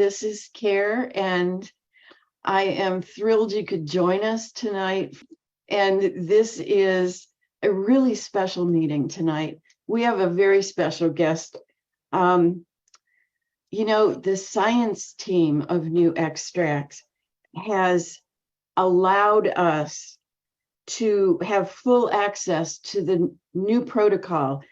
This is Care, and I am thrilled you could join us tonight. And this is a really special meeting tonight. We have a very special guest. You know, the science team of New Extracts has allowed us to have full access to the new protocol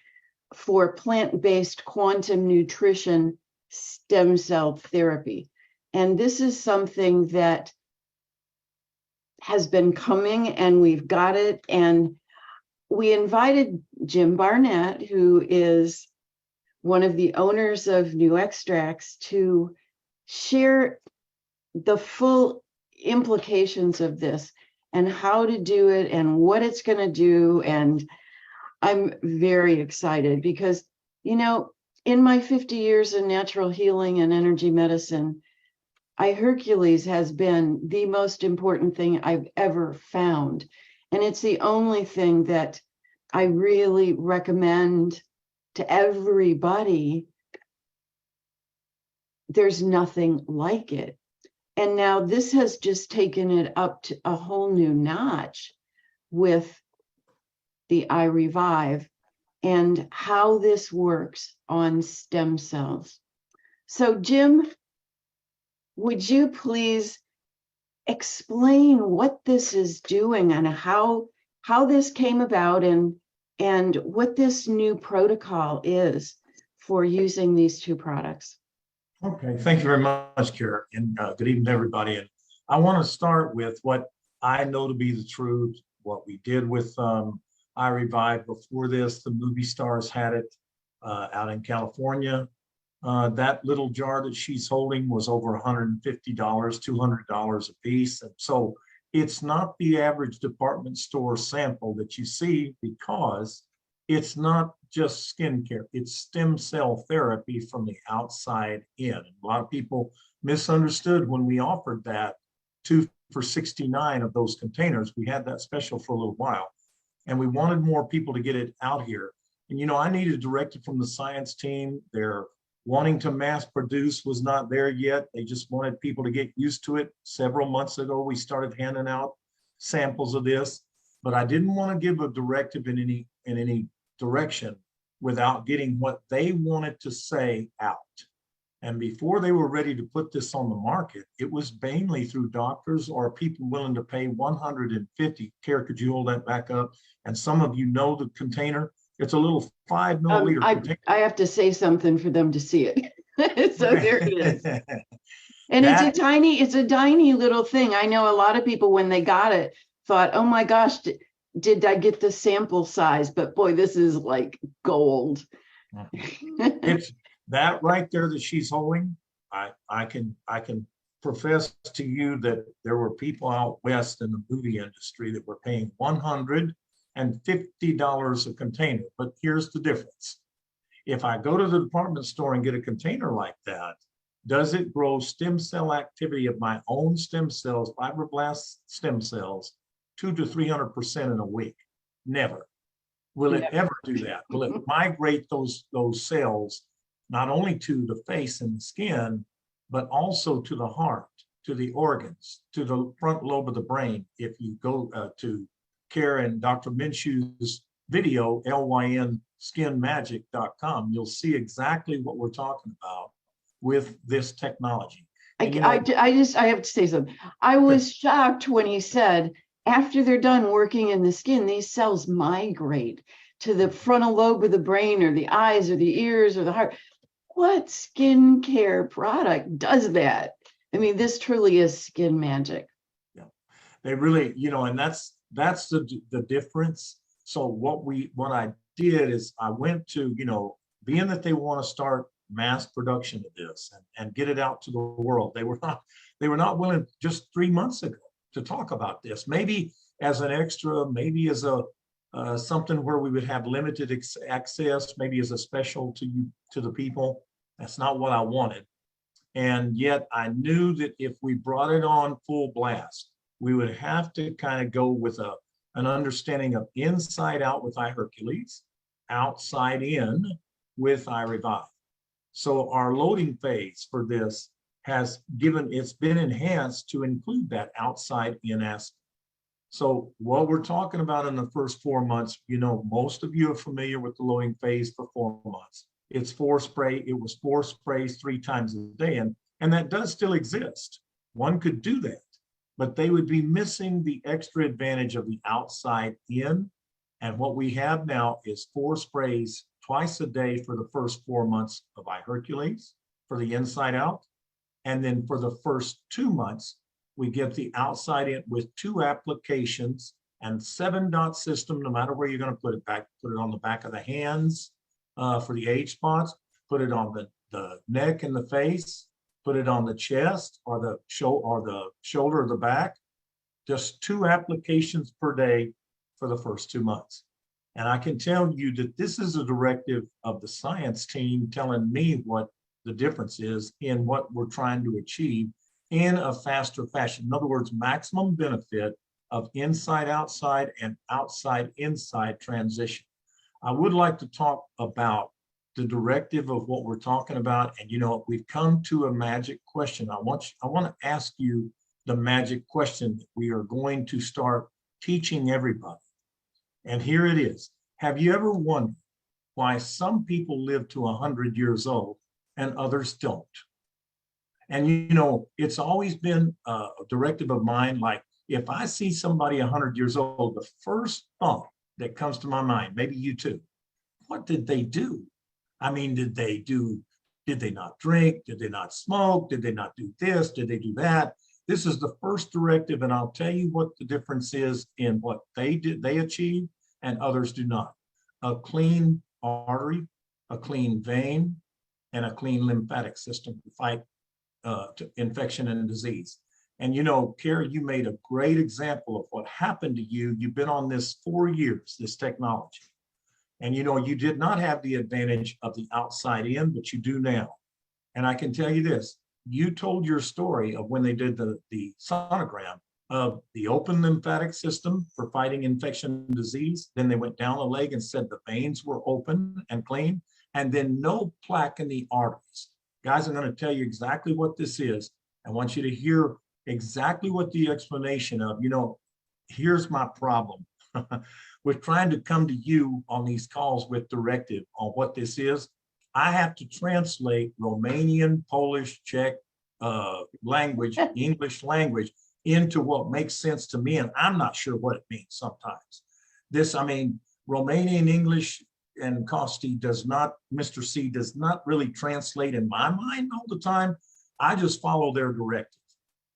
for plant-based quantum nutrition stem cell therapy. And this is something that has been coming, and we've got it. And we invited Jim Barnett, who is one of the owners of New Extracts, to share the full implications of this and how to do it and what it's going to do. And I'm very excited because, you know, in my 50 years in natural healing and energy medicine, I-hercules has been the most important thing I've ever found. And it's the only thing that I really recommend to everybody. There's nothing like it. And now this has just taken it up to a whole new notch with the iRevive and how this works on stem cells. So Jim, would you please explain what this is doing and how this came about and what this new protocol is for using these two products? Okay, thank you very much, Kara, and good evening, everybody. And I want to start with what I know to be the truth, what we did with iRevive before this. The movie stars had it out in California. That little jar that she's holding was over $150, $200 a piece. And so it's not the average department store sample that you see, because it's not just skincare, it's stem cell therapy from the outside in. And a lot of people misunderstood when we offered that 2 for $69 of those containers. We had that special for a little while, and we wanted more people to get it out here. And, you know, I needed a directive from the science team. Their wanting to mass produce was not there yet. They just wanted people to get used to it. Several months ago, we started handing out samples of this, but I didn't want to give a directive in any direction without getting what they wanted to say out. And before they were ready to put this on the market, it was mainly through doctors or people willing to pay $150. Kara, could you hold that back up? And some of you know the container. It's a little 5 milliliter container. I have to say something for them to see it. So there it is. And it's a tiny little thing. I know a lot of people, when they got it, thought, oh my gosh, did I get the sample size? But boy, this is like gold. It's that right there that she's holding. I can profess to you that there were people out west in the movie industry that were paying $150 a container. But here's the difference. If I go to the department store and get a container like that, does it grow stem cell activity of my own stem cells, fibroblast stem cells, 200 to 300% in a week? Never. Will it ever do that? Will it migrate those cells not only to the face and the skin, but also to the heart, to the organs, to the front lobe of the brain? If you go to Kara and Dr. Minshew's video, lynskinmagic.com, you'll see exactly what we're talking about with this technology. And, I have to say something. I was shocked when he said, after they're done working in the skin, these cells migrate to the frontal lobe of the brain or the eyes or the ears or the heart. What skincare product does that? I mean, this truly is skin magic. Yeah, they really, you know, and that's the difference. So what I did is I went to, you know, being that they want to start mass production of this and get it out to the world. They were not willing just 3 months ago to talk about this, maybe as an extra, maybe as a something where we would have limited access, maybe as a special to the people. That's not what I wanted. And yet I knew that if we brought it on full blast, we would have to kind of go with an understanding of inside out with I-hercules, outside in with iRevive. So our loading phase for this it's been enhanced to include that outside in aspect. So what we're talking about in the first 4 months, most of you are familiar with the loading phase for 4 months. It's 4 spray. It was 4 sprays 3 times a day. And that does still exist. One could do that, but they would be missing the extra advantage of the outside in. And what we have now is 4 sprays twice a day for the first 4 months of iHeRQles for the inside out. And then for the first 2 months, we get the outside in with 2 applications and 7-dot system, no matter where you're going to put it on the back of the hands for the age spots, put it on the neck and the face, put it on the chest or the shoulder or the back. Just 2 applications per day for the first 2 months. And I can tell you that this is a directive of the science team telling me what the difference is in what we're trying to achieve in a faster fashion. In other words, maximum benefit of inside outside and outside inside transition. I would like to talk about the directive of what we're talking about. And we've come to a magic question. I want to ask you the magic question that we are going to start teaching everybody. And here it is. Have you ever wondered why some people live to 100 years old and others don't? And it's always been a directive of mine, like if I see somebody 100 years old, the first thought that comes to my mind, maybe you too, what did they do? I mean, did they not drink? Did they not smoke? Did they not do this? Did they do that? This is the first directive, and I'll tell you what the difference is in what they achieve and others do not. A clean artery, a clean vein, and a clean lymphatic system to fight to infection and disease. And Kara, you made a great example of what happened to you. You've been on this 4 years, this technology. And you did not have the advantage of the outside in, but you do now. And I can tell you this, you told your story of when they did the sonogram of the open lymphatic system for fighting infection and disease. Then they went down the leg and said the veins were open and clean, and then no plaque in the arteries. Guys, I'm going to tell you exactly what this is. I want you to hear exactly what the explanation of, here's my problem with trying to come to you on these calls with directive on what this is. I have to translate Romanian, Polish, Czech language, English language into what makes sense to me. And I'm not sure what it means sometimes. Romanian English and Costi Mr. C does not really translate in my mind all the time. I just follow their directive.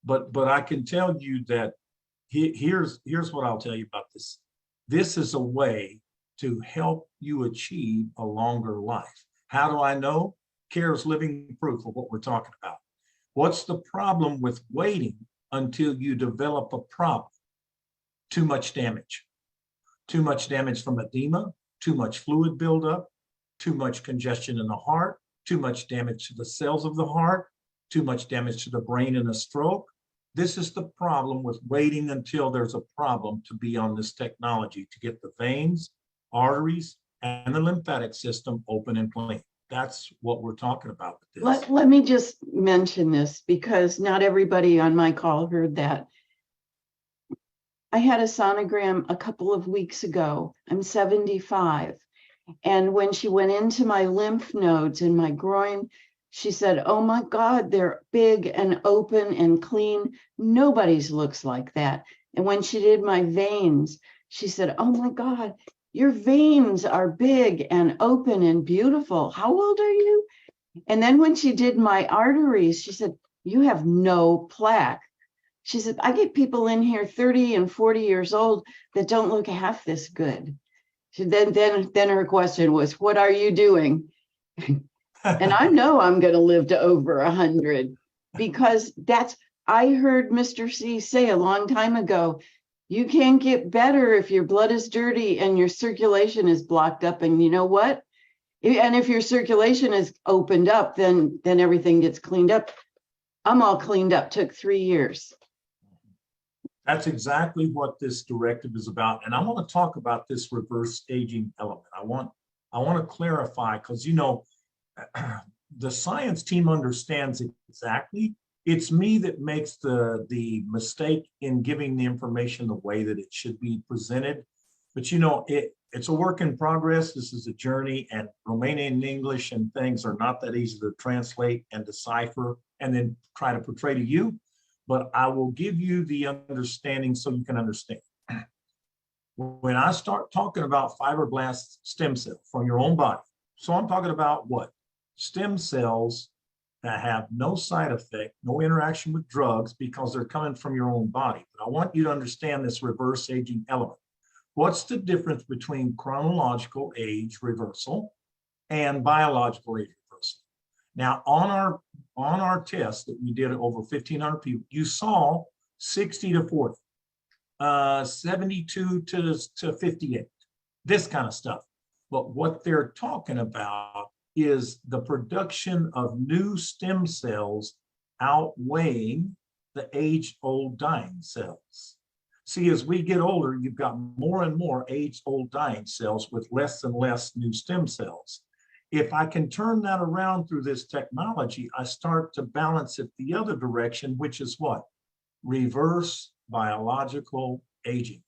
But I can tell you that here's what I'll tell you about this. This is a way to help you achieve a longer life. How do I know? Kara's living proof of what we're talking about. What's the problem with waiting until you develop a problem? Too much damage. Too much damage from edema, too much fluid buildup, too much congestion in the heart, too much damage to the cells of the heart, too much damage to the brain in a stroke. This is the problem with waiting until there's a problem to be on this technology, to get the veins, arteries, and the lymphatic system open and clean. That's what we're talking about with this. Let me just mention this because not everybody on my call heard that. I had a sonogram a couple of weeks ago. I'm 75. And when she went into my lymph nodes in my groin, she said, oh my God, they're big and open and clean. Nobody's looks like that. And when she did my veins, she said, oh my God, your veins are big and open and beautiful. How old are you? And then when she did my arteries, she said, you have no plaque. She said, I get people in here 30 and 40 years old that don't look half this good. Then her question was, what are you doing? And I know I'm going to live to over 100 because I heard Mr. C say a long time ago, you can't get better if your blood is dirty and your circulation is blocked up. And you know what? And if your circulation is opened up, then everything gets cleaned up. I'm all cleaned up, took 3 years. That's exactly what this directive is about. And I want to talk about this reverse aging element. I want to clarify because, the science team understands exactly. It's me that makes the mistake in giving the information the way that it should be presented. But it's a work in progress. This is a journey, and Romanian and English and things are not that easy to translate and decipher and then try to portray to you. But I will give you the understanding so you can understand. When I start talking about fibroblast stem cell from your own body, so I'm talking about what? Stem cells that have no side effect, no interaction with drugs because they're coming from your own body. But I want you to understand this reverse aging element. What's the difference between chronological age reversal and biological age reversal? Now, on our test that we did over 1,500 people, you saw 60 to 40, 72 to 58, this kind of stuff. But what they're talking about is the production of new stem cells outweighing the age-old dying cells. See, as we get older, you've got more and more age-old dying cells with less and less new stem cells. If I can turn that around through this technology, I start to balance it the other direction, which is what? Reverse biological aging.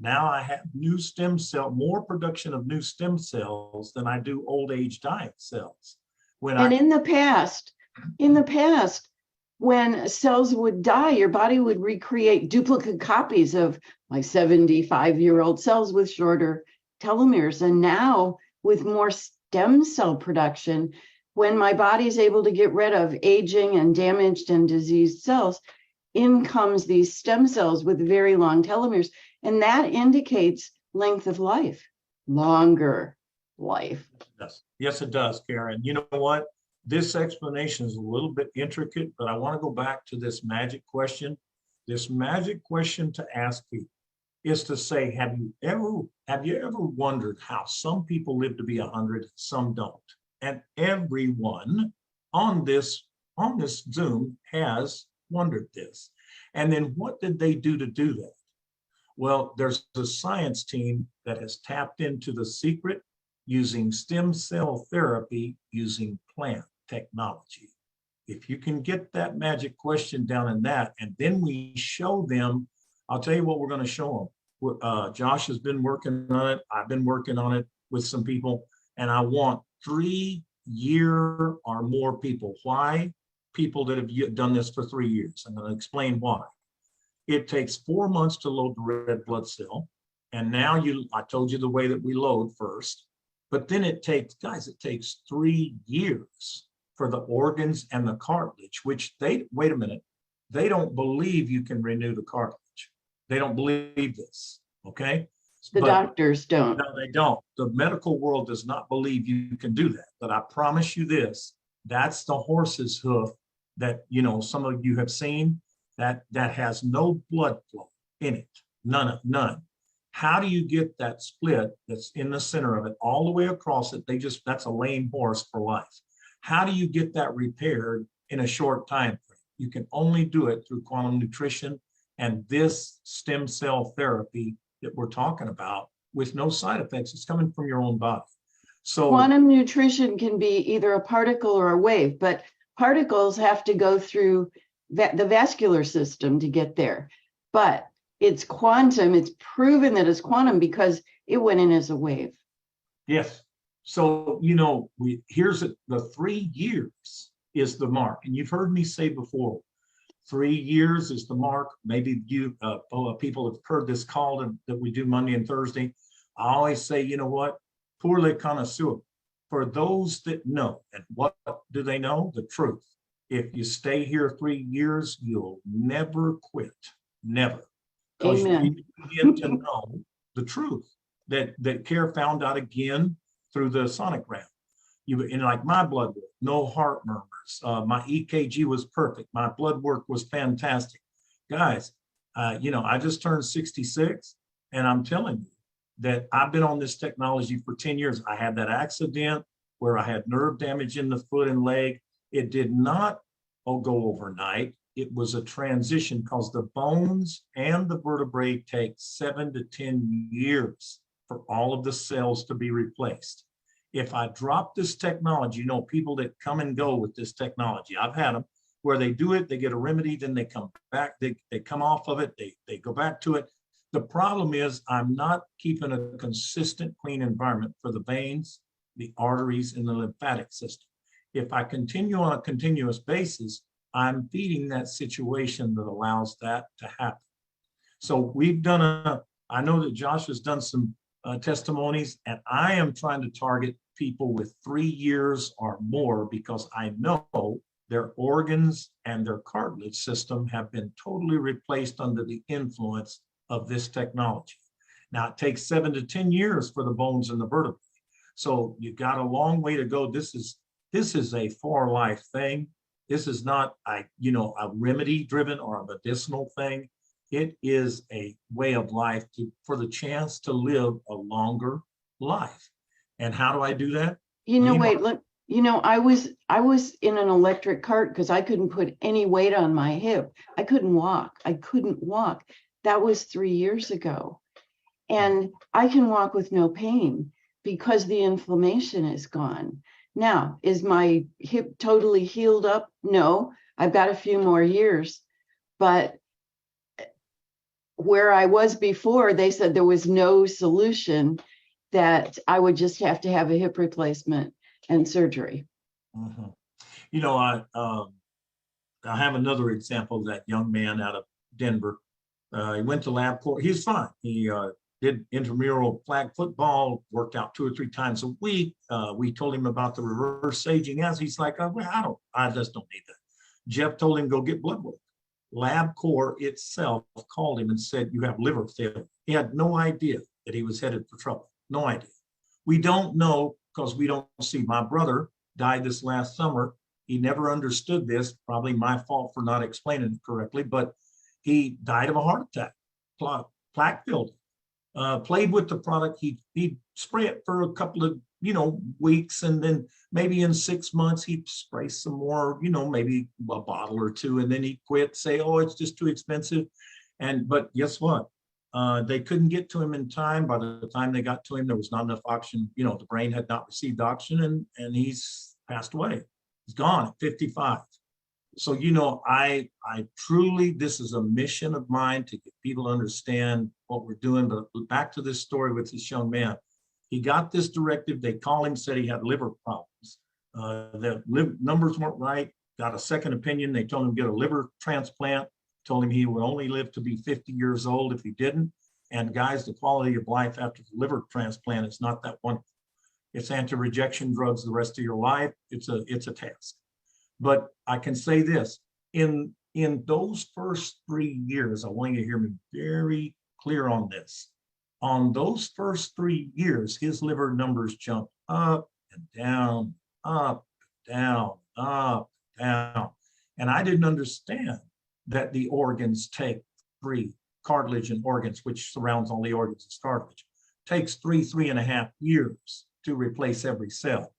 Now I have more production of new stem cells than I do old age dying cells. In the past, when cells would die, your body would recreate duplicate copies of like 75-year-old cells with shorter telomeres. And now with more stem cell production, when my body is able to get rid of aging and damaged and diseased cells, in comes these stem cells with very long telomeres. And that indicates length of life, longer life. Yes, it does, Karen. You know what? This explanation is a little bit intricate, but I want to go back to this magic question. This magic question to ask people is to say, have you ever wondered how some people live to be 100, some don't? And everyone on this Zoom has wondered this. And then what did they do to do that? Well, there's a science team that has tapped into the secret using stem cell therapy using plant technology. If you can get that magic question down in that, and then we show them, I'll tell you what we're going to show them. Josh has been working on it. I've been working on it with some people, and I want 3-year or more people. Why? People that have done this for 3 years. I'm going to explain why. It takes 4 months to load the red blood cell. And now I told you the way that we load first, but then it takes 3 years for the organs and the cartilage, which wait a minute, they don't believe you can renew the cartilage. They don't believe this, okay? The doctors don't. No, they don't. The medical world does not believe you can do that. But I promise you this, that's the horse's hoof that, some of you have seen that has no blood flow in it, none. How do you get that split that's in the center of it all the way across it? That's a lame horse for life. How do you get that repaired in a short time frame? You can only do it through quantum nutrition and this stem cell therapy that we're talking about with no side effects. It's coming from your own body. So quantum nutrition can be either a particle or a wave, but particles have to go through the vascular system to get there. But it's quantum. It's proven that it's quantum because it went in as a wave. Yes. So, here's the 3 years is the mark. And you've heard me say before, 3 years is the mark. Maybe you people have heard this call that we do Monday and Thursday. I always say, you know what? Pour les connoisseurs. For those that know, and what do they know? The truth. If you stay here 3 years, you'll never quit. Never. Because you begin to know the truth that Care found out again through the sonogram. Like my blood work, no heart murmurs. My EKG was perfect. My blood work was fantastic. Guys, I just turned 66, and I'm telling you that I've been on this technology for 10 years. I had that accident where I had nerve damage in the foot and leg. It did not go overnight. It was a transition because the bones and the vertebrae take 7 to 10 years for all of the cells to be replaced. If I drop this technology, you know, people that come and go with this technology, I've had them where they do it, they get a remedy, then they come back, they come off of it, they go back to it. The problem is I'm not keeping a consistent, clean environment for the veins, the arteries, and the lymphatic system. If I continue on a continuous basis, I'm feeding that situation that allows that to happen. So we've done I know that Josh has done some testimonies, and I am trying to target people with 3 years or more because I know their organs and their cartilage system have been totally replaced under the influence of this technology. Now, it takes 7 to 10 years for the bones and the vertebrae. So you've got a long way to go. This is a for life thing. This is not a remedy driven or a medicinal thing. It is a way of life for the chance to live a longer life. And how do I do that? Wait, look, I was in an electric cart because I couldn't put any weight on my hip. I couldn't walk. That was 3 years ago. And I can walk with no pain because the inflammation is gone. Now, is my hip totally healed up? No, I've got a few more years. But where I was before, they said there was no solution, that I would just have to have a hip replacement and surgery. Mm-hmm. I have another example of that young man out of Denver. He went to LabCorp. He's fine. He did intramural flag football, worked out 2 or 3 times a week. We told him about the reverse saging. As he's like, well, I just don't need that. Jeff told him, go get blood work. LabCorp itself called him and said, you have liver failure. He had no idea that he was headed for trouble. No idea. We don't know because we don't see. My brother died this last summer. He never understood this, probably my fault for not explaining it correctly, but he died of a heart attack, plaque building. Played with the product. He'd spray it for a couple of, weeks, and then maybe in 6 months, he'd spray some more, maybe a bottle or 2, and then he'd quit, say, oh, it's just too expensive. But guess what? They couldn't get to him in time. By the time they got to him, there was not enough oxygen. The brain had not received oxygen, and he's passed away. He's gone at 55. So, I truly, this is a mission of mine to get people to understand what we're doing. But back to this story with this young man. He got this directive. They called him, said he had liver problems. The numbers weren't right. Got a second opinion. They told him to get a liver transplant. Told him he would only live to be 50 years old if he didn't. And guys, the quality of life after the liver transplant is not that wonderful. It's anti-rejection drugs the rest of your life. It's a task. But I can say this, in those first 3 years, I want you to hear me very clear on this. On those first 3 years, his liver numbers jumped up and down, up, down, up, down. And I didn't understand that the organs take 3, cartilage and organs, which surrounds all the organs is cartilage, takes 3.5 years to replace every cell.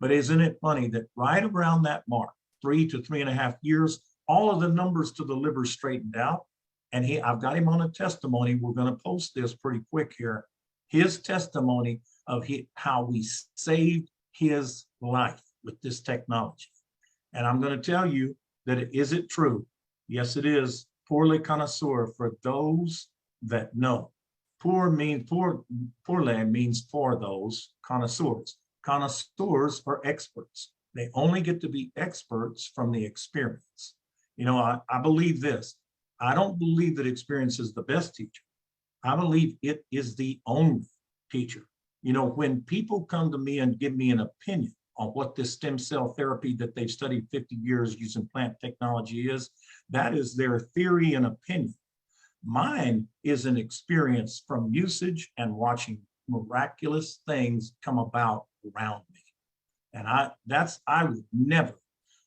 But isn't it funny that right around that mark, 3 to 3.5 years, all of the numbers to the liver straightened out. And I've got him on a testimony. We're going to post this pretty quick here. His testimony of how we saved his life with this technology. And I'm going to tell you that is it true? Yes, it is. Pour le connoisseur, for those that know. Pour means for those connoisseurs. Connoisseurs are experts. They only get to be experts from the experience. I believe this. I don't believe that experience is the best teacher. I believe it is the only teacher. When people come to me and give me an opinion on what this stem cell therapy that they've studied 50 years using plant technology is, that is their theory and opinion. Mine is an experience from usage and watching miraculous things come about around me. And I would never,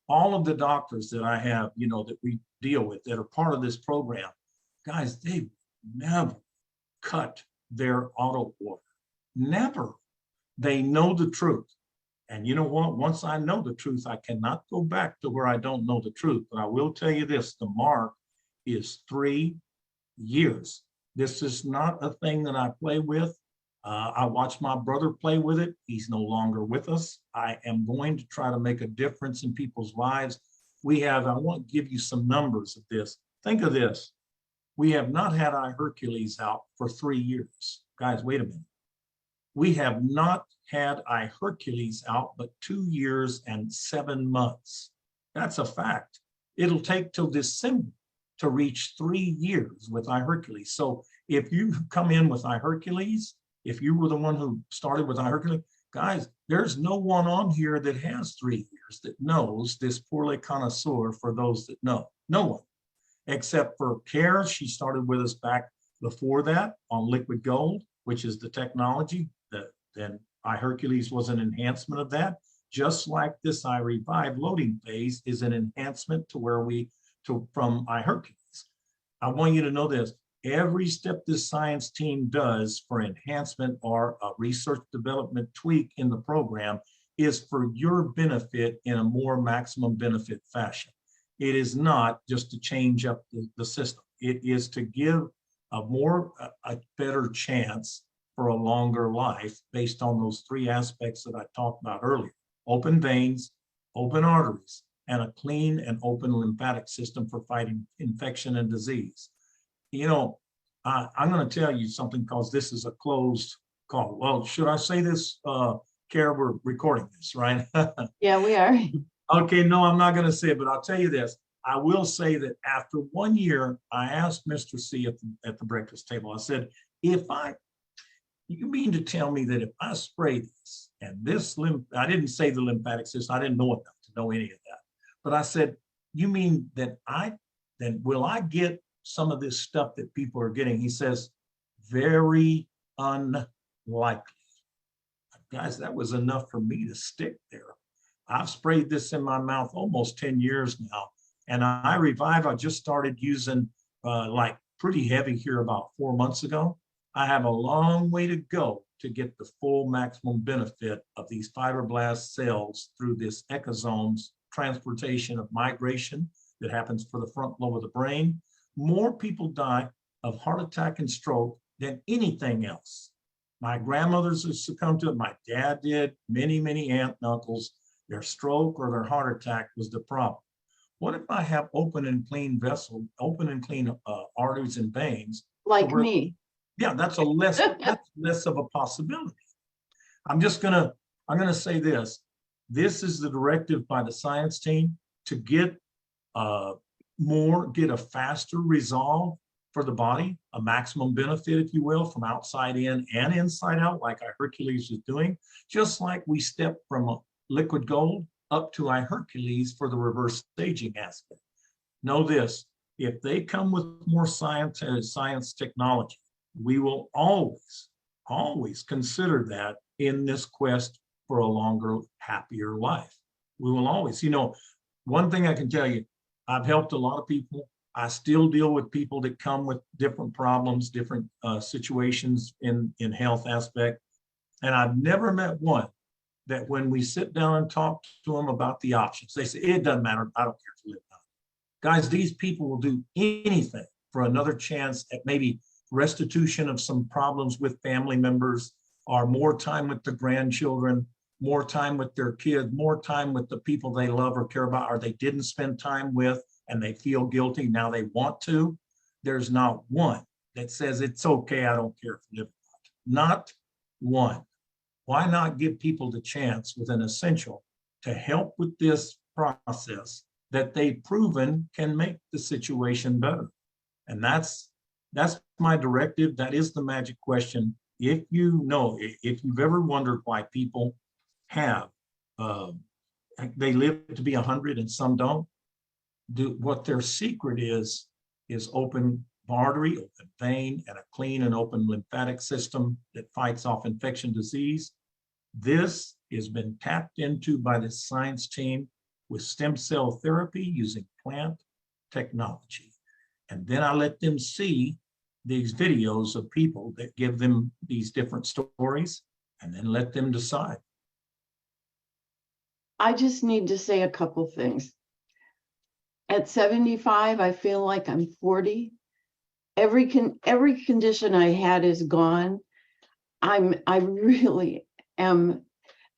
all of the doctors that I have, that we deal with that are part of this program, guys, they never cut their auto order. Never. They know the truth. And you know what? Once I know the truth, I cannot go back to where I don't know the truth. But I will tell you this, the mark is 3 years. This is not a thing that I play with. I watched my brother play with it. He's no longer with us. I am going to try to make a difference in people's lives. I want to give you some numbers of this. Think of this. We have not had I-hercules out for 3 years. Guys, wait a minute. We have not had I-hercules out but 2 years and 7 months. That's a fact. It'll take till December to reach 3 years with I-hercules. So if you come in with I-hercules, if you were the one who started with I-hercules, guys, there's no one on here that has 3 years that knows this poorly connoisseur for those that know. No one, except for Care. She started with us back before that on liquid gold, which is the technology that then I-hercules was an enhancement of that. Just like this I-revive loading phase is an enhancement to from I-hercules. I want you to know this. Every step this science team does for enhancement or a research development tweak in the program is for your benefit in a more maximum benefit fashion. It is not just to change up the system. It is to give a better chance for a longer life based on those 3 aspects that I talked about earlier: open veins, open arteries, and a clean and open lymphatic system for fighting infection and disease. You know, I'm going to tell you something because this is a closed call. Well, should I say this, Care? We're recording this, right? Yeah, we are. Okay, no, I'm not going to say it, but I'll tell you this. I will say that after 1 year, I asked Mr. C at the breakfast table, I said, you mean to tell me that if I spray this and this I didn't say the lymphatic system, I didn't know enough to know any of that. But I said, you mean that then will I get some of this stuff that people are getting? He says, very unlikely. Guys, that was enough for me to stick there. I've sprayed this in my mouth almost 10 years now. And I-revive, I just started using like pretty heavy here about 4 months ago. I have a long way to go to get the full maximum benefit of these fibroblast cells through this echosomes transportation of migration that happens for the front lobe of the brain. More people die of heart attack and stroke than anything else. My grandmothers have succumbed to it. My dad did. Many, many aunt and uncles, their stroke or their heart attack was the problem. What if I have open and clean arteries and veins? Like me. Yeah, that's less of a possibility. I'm gonna say this. This is the directive by the science team to get a faster resolve for the body, a maximum benefit, if you will, from outside in and inside out, like I-hercules is doing, just like we step from liquid gold up to I-hercules for the reverse staging aspect. Know this, if they come with more science technology, we will always consider that in this quest for a longer, happier life. We will always, one thing I can tell you, I've helped a lot of people. I still deal with people that come with different problems, different situations in health aspect. And I've never met one that when we sit down and talk to them about the options, they say, it doesn't matter, I don't care to live now. Guys, these people will do anything for another chance at maybe restitution of some problems with family members, or more time with the grandchildren, more time with their kids, more time with the people they love or care about, or they didn't spend time with and they feel guilty, now they want to. There's not one that says it's okay, I don't care if you live or not. Not one. Why not give people the chance with an essential to help with this process that they've proven can make the situation better? And that's my directive. That is the magic question. If you've ever wondered why people have, they live to be 100 and some don't, what their secret is open artery, open vein, and a clean and open lymphatic system that fights off infection disease. This has been tapped into by the science team with stem cell therapy using plant technology. And then I let them see these videos of people that give them these different stories and then let them decide. I just need to say a couple things. At 75, I feel like I'm 40. Every condition I had is gone. I really am.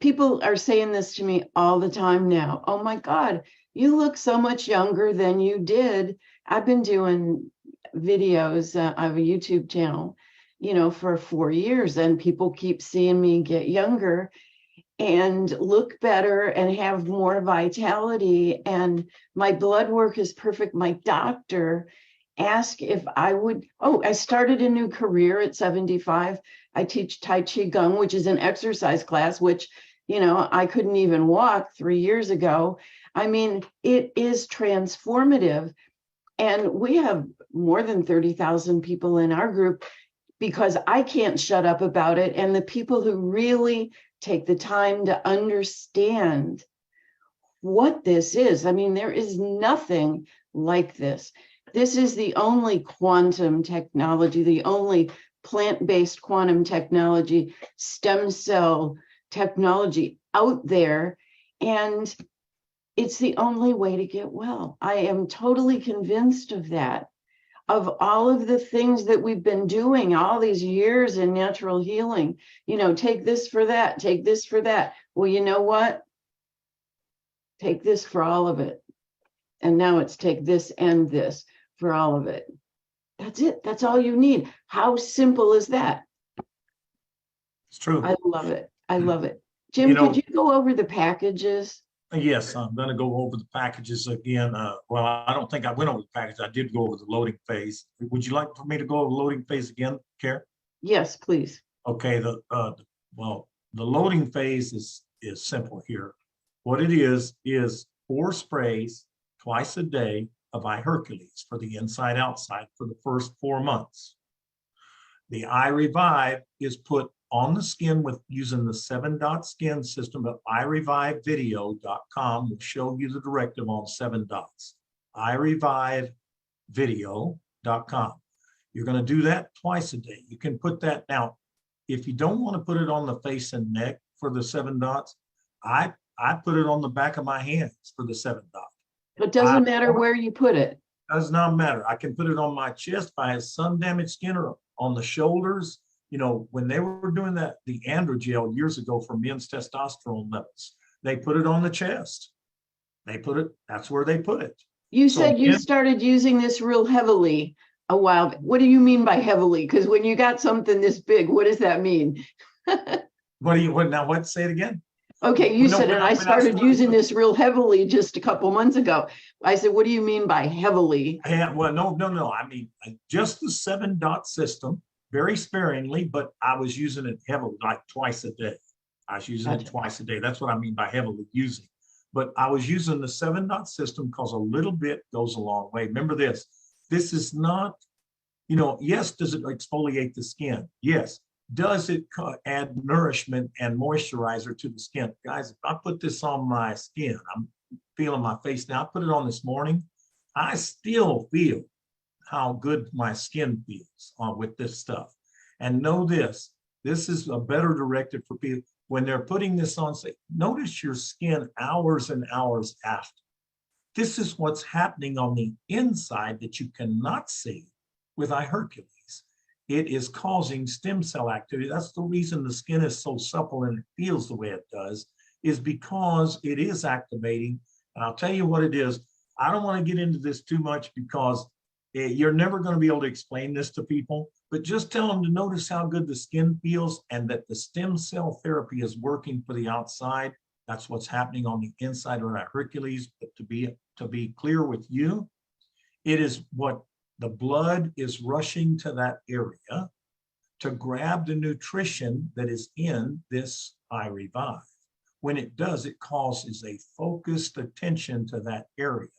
People are saying this to me all the time now. Oh my God, you look so much younger than you did. I've been doing videos. I have a YouTube channel, for 4 years, and people keep seeing me get younger and look better and have more vitality. And my blood work is perfect. My doctor asked if I would. Oh, I started a new career at 75. I teach Tai Chi Gong, which is an exercise class, which, I couldn't even walk 3 years ago. I mean, it is transformative. And we have more than 30,000 people in our group because I can't shut up about it. And the people who really take the time to understand what this is, I mean, there is nothing like this. This is the only quantum technology, the only plant-based quantum technology, stem cell technology out there. And it's the only way to get well. I am totally convinced of that. Of all of the things that we've been doing all these years in natural healing, take this for that, take this for that. Well, you know what? Take this for all of it. And now it's take this and this for all of it. That's it. That's all you need. How simple is that? It's true. I love it. I love it. Jim, could you go over the packages? Yes, I'm going to go over the packages again. Well, I don't think I went over the package. I did go over the loading phase. Would you like for me to go over the loading phase again, Karen? Yes, please. Okay. The loading phase is simple here. What it is 4 sprays twice a day of iHeRQles for the inside outside for the first 4 months. The iRevive is put on the skin with using the 7-dot skin system, but iReviveVideo.com will show you the directive on 7 dots. iReviveVideo.com. You're going to do that twice a day. You can put that now. If you don't want to put it on the face and neck for the 7 dots, I put it on the back of my hands for the 7 dots. It doesn't matter where you put it. Does not matter. I can put it on my chest if I have sun damaged skin, or on the shoulders. When they were doing the androgel years ago for men's testosterone levels, they put it on the chest. That's where they put it. You said you started using this real heavily a while. What do you mean by heavily? Because when you got something this big, what does that mean? What? Say it again. Okay, you said, and I started using this real heavily just a couple months ago. I said, what do you mean by heavily? Well, no. I mean, just the 7-dot system, very sparingly, but I was using it heavily, like twice a day. I was using it twice a day. That's what I mean by heavily using. But I was using the 7-dot system because a little bit goes a long way. Remember this. This is not, yes, does it exfoliate the skin? Yes. Does it add nourishment and moisturizer to the skin? Guys, if I put this on my skin, I'm feeling my face now. I put it on this morning. I still feel how good my skin feels with this stuff. And know this is a better directive for people when they're putting this on. Say, notice your skin hours and hours after. This is what's happening on the inside that you cannot see with iHeRQles. It is causing stem cell activity. That's the reason the skin is so supple and it feels the way it does, is because it is activating. And I'll tell you what it is. I don't want to get into this too much because you're never going to be able to explain this to people, but just tell them to notice how good the skin feels and that the stem cell therapy is working for the outside. That's what's happening on the inside of iHeRQles. But to be clear with you, it is what the blood is rushing to that area to grab the nutrition that is in this iRevive. When it does, it causes a focused attention to that area.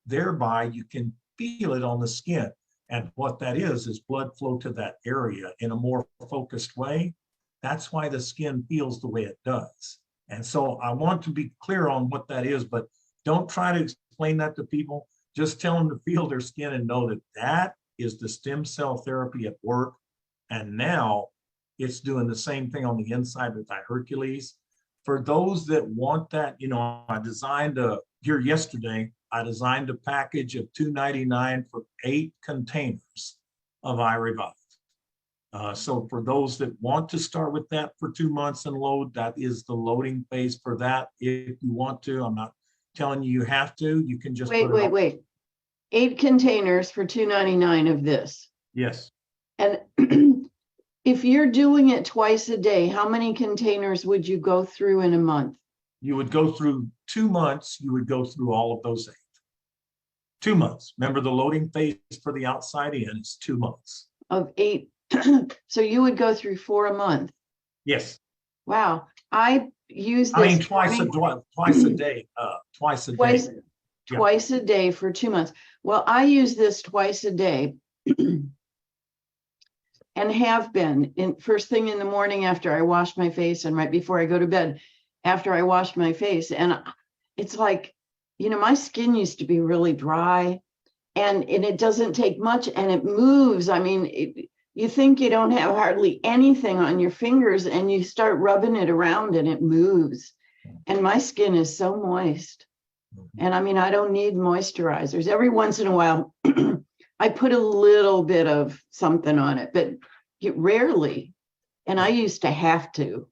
Thereby, you can feel it on the skin. And what that is blood flow to that area in a more focused way. That's why the skin feels the way it does. And so I want to be clear on what that is, but don't try to explain that to people. Just tell them to feel their skin and know that that is the stem cell therapy at work. And now it's doing the same thing on the inside with iHeRQles. For those that want that, I designed here yesterday, I designed a package of $2.99 for 8 containers of iRevive. So for those that want to start with that for 2 months and load, that is the loading phase for that. If you want to, I'm not telling you you have to, you can just put it on. Wait. 8 containers for $2.99 of this. Yes. And if you're doing it twice a day, how many containers would you go through in a month? You would go through 2 months, you would go through all of those 8. 2 months. Remember, the loading phase for the outside in is 2 months. Of 8. So you would go through 4 a month. Yes. Wow. I use this. I mean, twice a day, twice a day. Twice a day for 2 months. Well, I use this twice a day and have been in first thing in the morning after I wash my face and right before I go to bed after I wash my face. And it's like, my skin used to be really dry and it doesn't take much and it moves. I mean, you think you don't have hardly anything on your fingers and you start rubbing it around and it moves. And my skin is so moist. And I mean, I don't need moisturizers. Every once in a while, I put a little bit of something on it, but rarely. And I used to have to.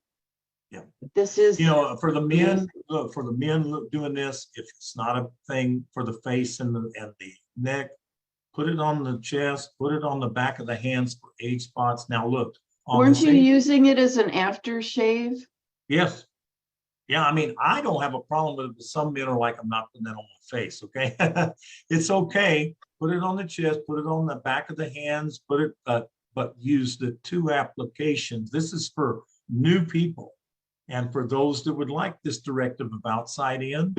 Yeah. This is, for the men, look, doing this, if it's not a thing for the face and the neck, put it on the chest, put it on the back of the hands for age spots. Now look. Weren't you using it as an aftershave? Yes. Yeah, I mean, I don't have a problem with it, but some men are like, I'm not putting that on my face, okay? It's okay. Put it on the chest, put it on the back of the hands, but use the 2 applications. This is for new people and for those that would like this directive of outside in,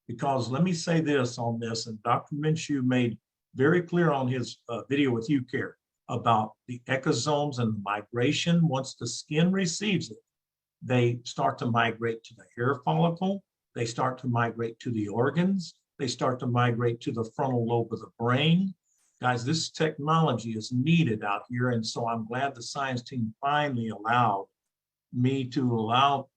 because let me say this on this, and Dr. Minshew made very clear on his video with you, Care, about the echosomes and the migration. Once the skin receives it, they start to migrate to the hair follicle. They start to migrate to the organs. They start to migrate to the frontal lobe of the brain. Guys, this technology is needed out here. And so I'm glad the science team finally allowed me to allow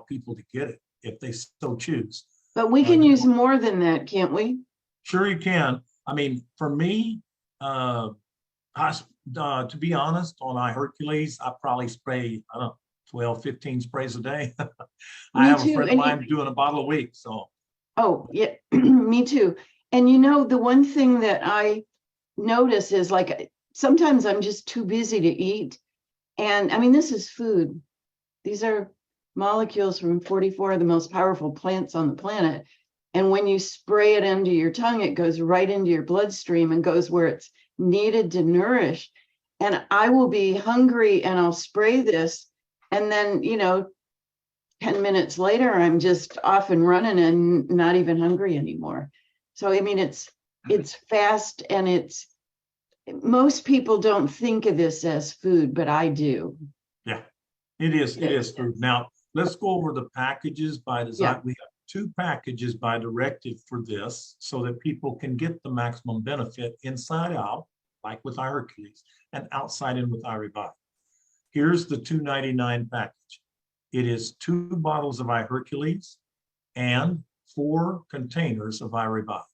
people to get it if they so choose. But we can use more than that, can't we? Sure you can. I mean, for me, to be honest, on iHeRQles, I probably spray, 12, 15 sprays a day. I have a friend of mine doing a bottle a week. So. Oh, yeah, me too. And the one thing that I notice is like, sometimes I'm just too busy to eat. And I mean, this is food. These are molecules from 44 of the most powerful plants on the planet. And when you spray it into your tongue, it goes right into your bloodstream and goes where it's needed to nourish. And I will be hungry and I'll spray this. And then, 10 minutes later, I'm just off and running and not even hungry anymore. So, I mean, it's fast and most people don't think of this as food, but I do. Yeah, it is food. Now, let's go over the packages by design. Yeah. We have 2 packages by directive for this so that people can get the maximum benefit inside out, like with iHeRQles, and outside in with iRevive. Here's the $2.99 package. It is 2 bottles of iHeRQles and 4 containers of iRevive.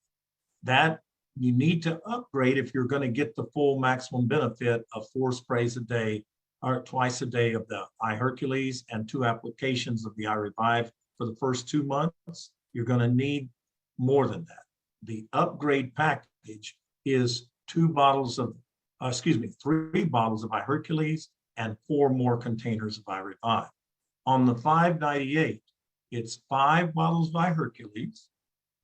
That you need to upgrade if you're going to get the full maximum benefit of 4 sprays a day or twice a day of the iHeRQles and 2 applications of the iRevive for the first 2 months. You're going to need more than that. The upgrade package is 3 bottles of iHeRQles and 4 more containers of iRevive. On the $5.98, it's 5 bottles of iHeRQles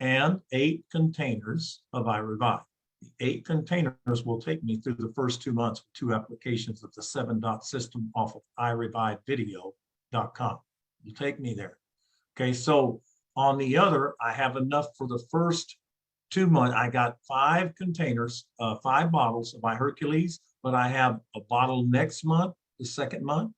and 8 containers of iRevive. The 8 containers will take me through the first 2 months with 2 applications of the 7-dot system off of iRevivevideo.com. You'll take me there. Okay, so on the other, I have enough for the first 2 months. I got 5 containers, 5 bottles of iHeRQles, but I have a bottle next month, the 2nd month,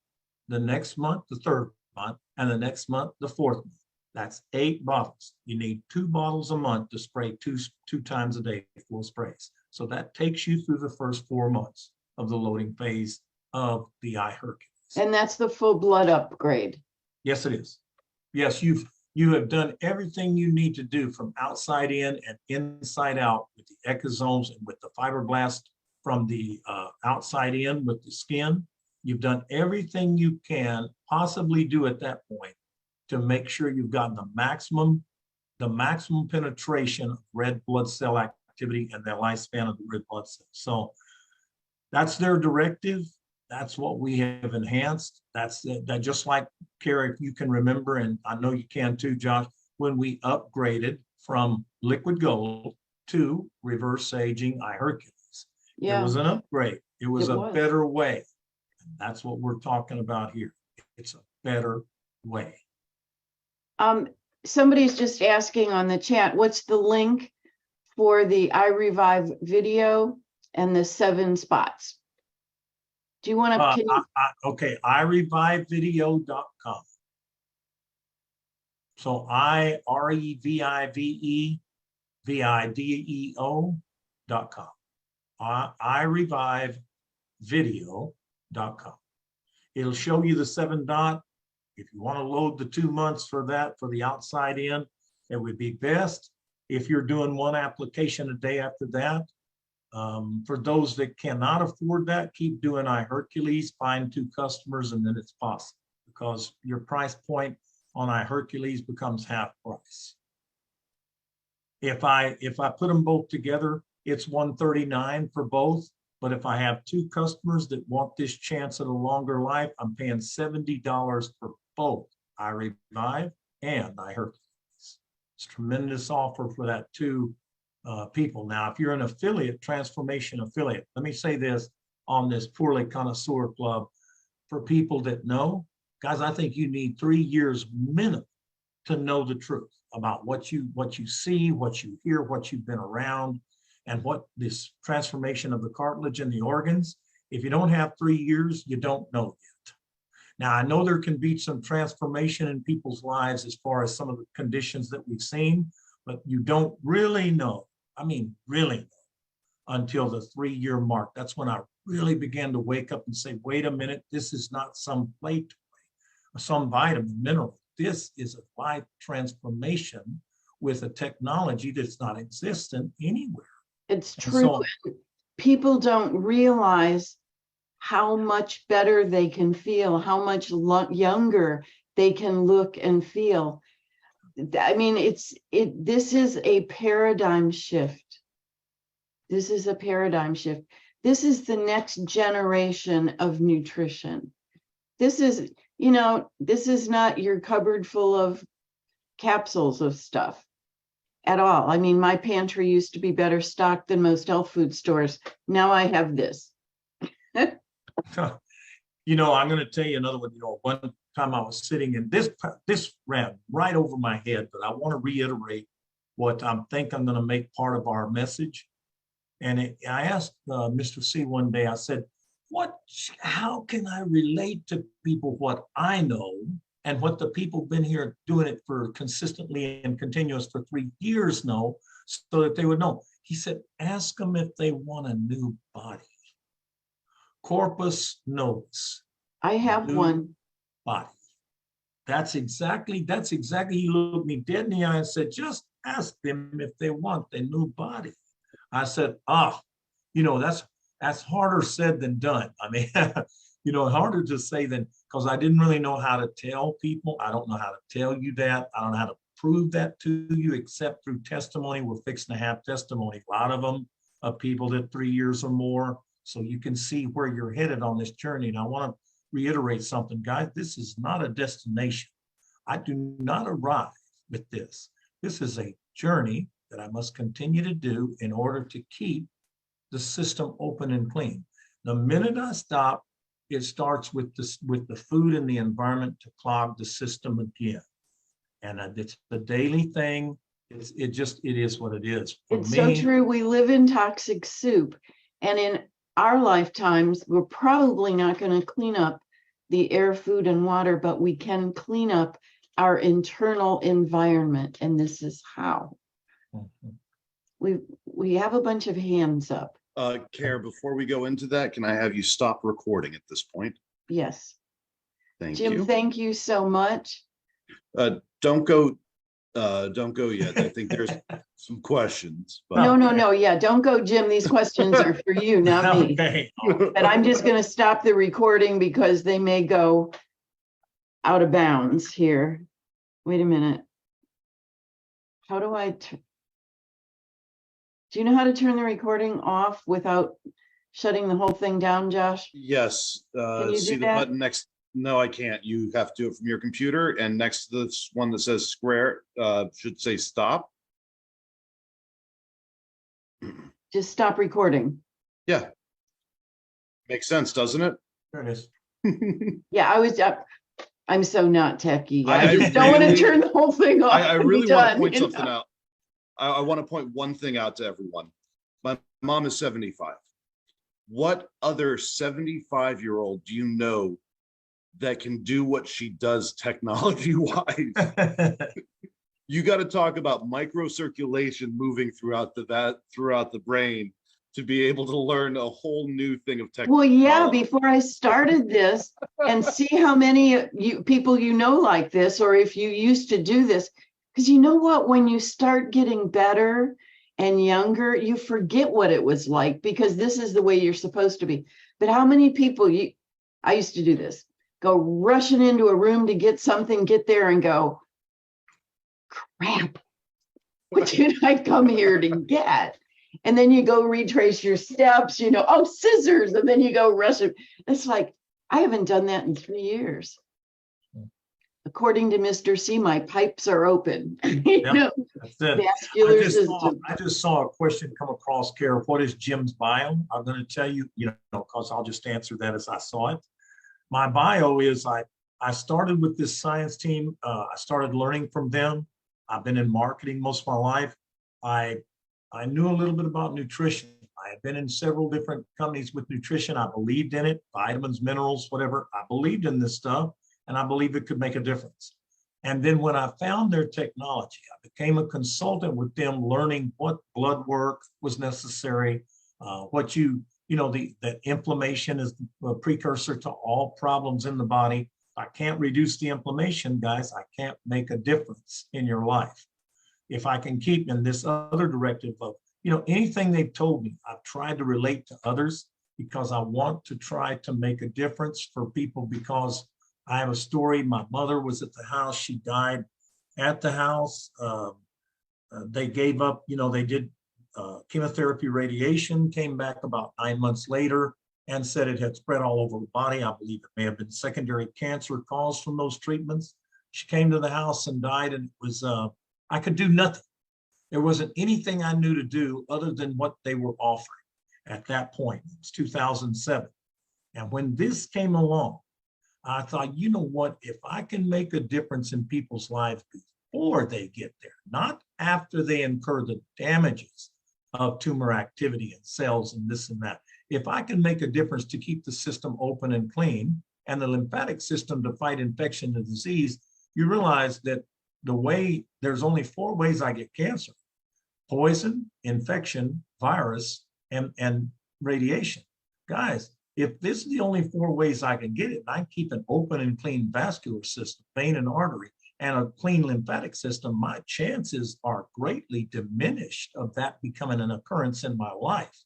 the next month, the 3rd month, and the next month, the 4th month. That's 8 bottles. You need 2 bottles a month to spray two times a day, full sprays. So that takes you through the first 4 months of the loading phase of the iHeRQles. And that's the full blood upgrade. Yes, it is. Yes, you have done everything you need to do from outside in and inside out with the echosomes and with the fibroblast from the outside in with the skin. You've done everything you can possibly do at that point to make sure you've gotten the maximum penetration of red blood cell activity and the lifespan of the red blood cells. So that's their directive. That's what we have enhanced. That's that. Just like Kara, if you can remember, and I know you can too, Josh, when we upgraded from liquid gold to reverse aging iHeRQles. It was an upgrade. It was a better way. And that's what we're talking about here. It's a better way. Somebody's just asking on the chat, what's the link for the iRevive video and the 7 spots? Do you want to? Okay, iRevivevideo.com. So iRevivevideo.com. iRevivevideo.com. It'll show you the 7 dot. If you want to load the 2 months for that, for the outside in, it would be best. If you're doing 1 application a day after that, for those that cannot afford that, keep doing iHeRQles, find 2 customers, and then it's possible, because your price point on iHeRQles becomes half price. If I put them both together, it's $139 for both. But if I have 2 customers that want this chance at a longer life, I'm paying $70 for both iRevive and iHeRQles. It's a tremendous offer for that 2 people. Now, if you're an affiliate, transformation affiliate, let me say this on this Poorly Connoisseur Club for people that know, guys, I think you need 3 years minimum to know the truth about what you see, what you hear, what you've been around, and what this transformation of the cartilage and the organs. If you don't have 3 years, you don't know yet. Now, I know there can be some transformation in people's lives as far as some of the conditions that we've seen, but you don't really know. I mean, really know until the 3-year mark. That's when I really began to wake up and say, wait a minute, this is not some play toy or some vitamin mineral. This is a life transformation with a technology that's not existent anywhere. It's true. So, people don't realize how much better they can feel, how much younger they can look and feel. I mean, this is a paradigm shift. This is a paradigm shift. This is the next generation of nutrition. This is, this is not your cupboard full of capsules of stuff at all. I mean, my pantry used to be better stocked than most health food stores. Now I have this. I'm going to tell you another one. One time I was sitting in this ran right over my head, but I want to reiterate what I think I'm going to make part of our message. And I asked Mr. C one day, I said, how can I relate to people what I know and what the people been here doing it for consistently and continuous for 3 years know, so that they would know? He said, ask them if they want a new body. Corpus nobis. I have one. Body. That's exactly, he looked me dead in the eye and said, just ask them if they want a new body. I said, that's harder said than done. I mean, harder to say than, because I didn't really know how to tell people. I don't know how to tell you that. I don't know how to prove that to you except through testimony. We're fixing to have testimony, a lot of them, of people that 3 years or more. So you can see where you're headed on this journey. And I want to reiterate something, guys. This is not a destination. I do not arrive with this. This is a journey that I must continue to do in order to keep the system open and clean. The minute I stop, it starts with the food and the environment to clog the system again. And it's the daily thing. It is what it is. It's so true. We live in toxic soup. And in our lifetimes, we're probably not going to clean up the air, food, and water, but we can clean up our internal environment. And this is how. Mm-hmm. We have a bunch of hands up. Kara, before we go into that, can I have you stop recording at this point? Yes. Thank you. Jim, thank you so much. Don't go Don't go yet. I think there's some questions, No, but no, yeah, don't go, Jim. These questions are for you, not me. Okay. But I'm just gonna stop the recording because they may go out of bounds here. Wait a minute. How do I? Do you know how to turn the recording off without shutting the whole thing down, Josh? yes, Can you see do the that? button next. No, I can't. You have to do it from your computer, and next to this one that says square, should say stop. Just stop recording. Yeah. Makes sense, doesn't it? There it is. Yeah, I'm so not techie. I I just don't want to really- turn the whole thing off. I and be really want to done, point you something know? out. I want to point one thing out to everyone. My mom is 75. What other 75-year-old do you know that can do what she does technology-wise? You got to talk about microcirculation moving throughout the brain to be able to learn a whole new thing of technology. Well, yeah, before I started this and see how many people you know like this, or if you used to do this, because you know what, when you start getting better and younger, you forget what it was like because this is the way you're supposed to be. But how many people I used to do this, go rushing into a room to get something, get there and go, crap, what did I come here to get? And then you go retrace your steps, oh, scissors, and then you go rush it. It's like, I haven't done that in 3 years. According to Mr. C, my pipes are open. That's it. Vascular I system. just saw a question come across, Kara. What is Jim's bio? I'm going to tell you, because I'll just answer that as I saw it. My bio is I started with this science team. I started learning from them. I've been in marketing most of my life. I knew a little bit about nutrition. I had been in several different companies with nutrition. I believed in it, vitamins, minerals, whatever. I believed in this stuff, and I believed it could make a difference. And then when I found their technology, I became a consultant with them, learning what blood work was necessary, that inflammation is a precursor to all problems in the body. I can't reduce the inflammation, guys. I can't make a difference in your life. If I can keep in this other directive of, anything they've told me, I've tried to relate to others because I want to try to make a difference for people, because I have a story. My mother was at the house. She died at the house. They gave up, they did chemotherapy, radiation, came back about 9 months later and said it had spread all over the body. I believe it may have been secondary cancer caused from those treatments. She came to the house and died, and it was, I could do nothing. There wasn't anything I knew to do other than what they were offering at that point. It was 2007. And when this came along, I thought, you know what, if I can make a difference in people's lives before they get there, not after they incur the damages of tumor activity and cells and this and that, if I can make a difference to keep the system open and clean and the lymphatic system to fight infection and disease, you realize that there's only 4 ways I get cancer: poison, infection, virus, and radiation. Guys, if this is the only 4 ways I can get it, and I keep an open and clean vascular system, vein and artery, and a clean lymphatic system, my chances are greatly diminished of that becoming an occurrence in my life.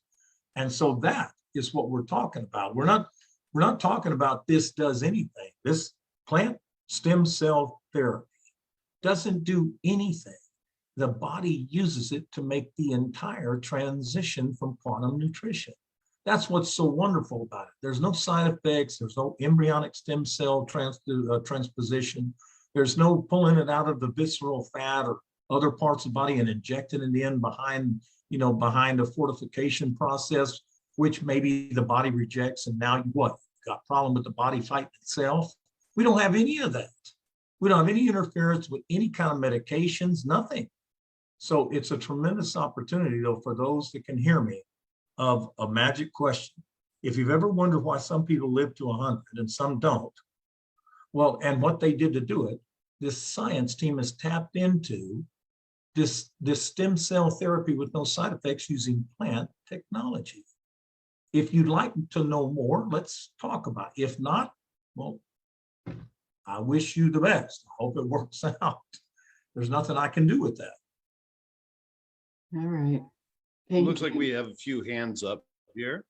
And so that is what we're talking about. We're not talking about this does anything. This plant stem cell therapy doesn't do anything. The body uses it to make the entire transition from quantum nutrition. That's what's so wonderful about it. There's no side effects. There's no embryonic stem cell transposition. There's no pulling it out of the visceral fat or other parts of the body and injecting it in behind a fortification process, which maybe the body rejects. And now you've got a problem with the body fighting itself. We don't have any of that. We don't have any interference with any kind of medications, nothing. So it's a tremendous opportunity, though, for those that can hear me, of a magic question. If you've ever wondered why some people live to 100 and some don't, well, and what they did to do it, this science team has tapped into this stem cell therapy with no side effects using plant technology. If you'd like to know more, let's talk about it. If not, well, I wish you the best. I hope it works out. There's nothing I can do with that. All right. Thank Looks like you. we have a few hands up here.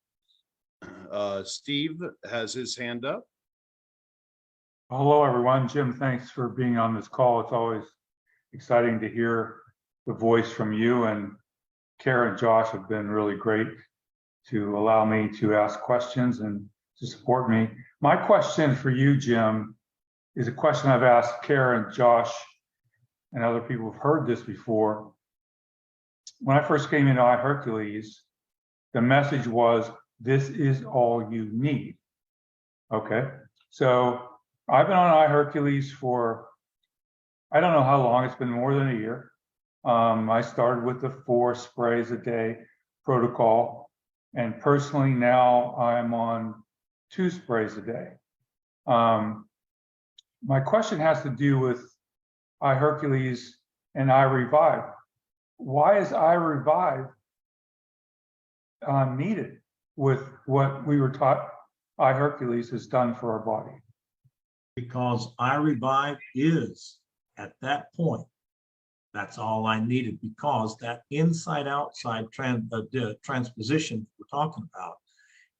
Steve has his hand up. Hello, everyone. Jim, thanks for being on this call. It's always exciting to hear the voice from you, and Kara and Josh have been really great to allow me to ask questions and to support me. My question for you, Jim, is a question I've asked Kara and Josh, and other people have heard this before. When I first came into iHeRQles, the message was, this is all you need. Okay, so I've been on iHeRQles for, I don't know how long, it's been more than a year. I started with the 4 sprays a day protocol, and personally now I'm on 2 sprays a day. My question has to do with iHeRQles and iRevive. Why is iRevive needed with what we were taught iHeRQles has done for our body? Because iRevive is, at that point, that's all I needed, because that inside-outside transposition we're talking about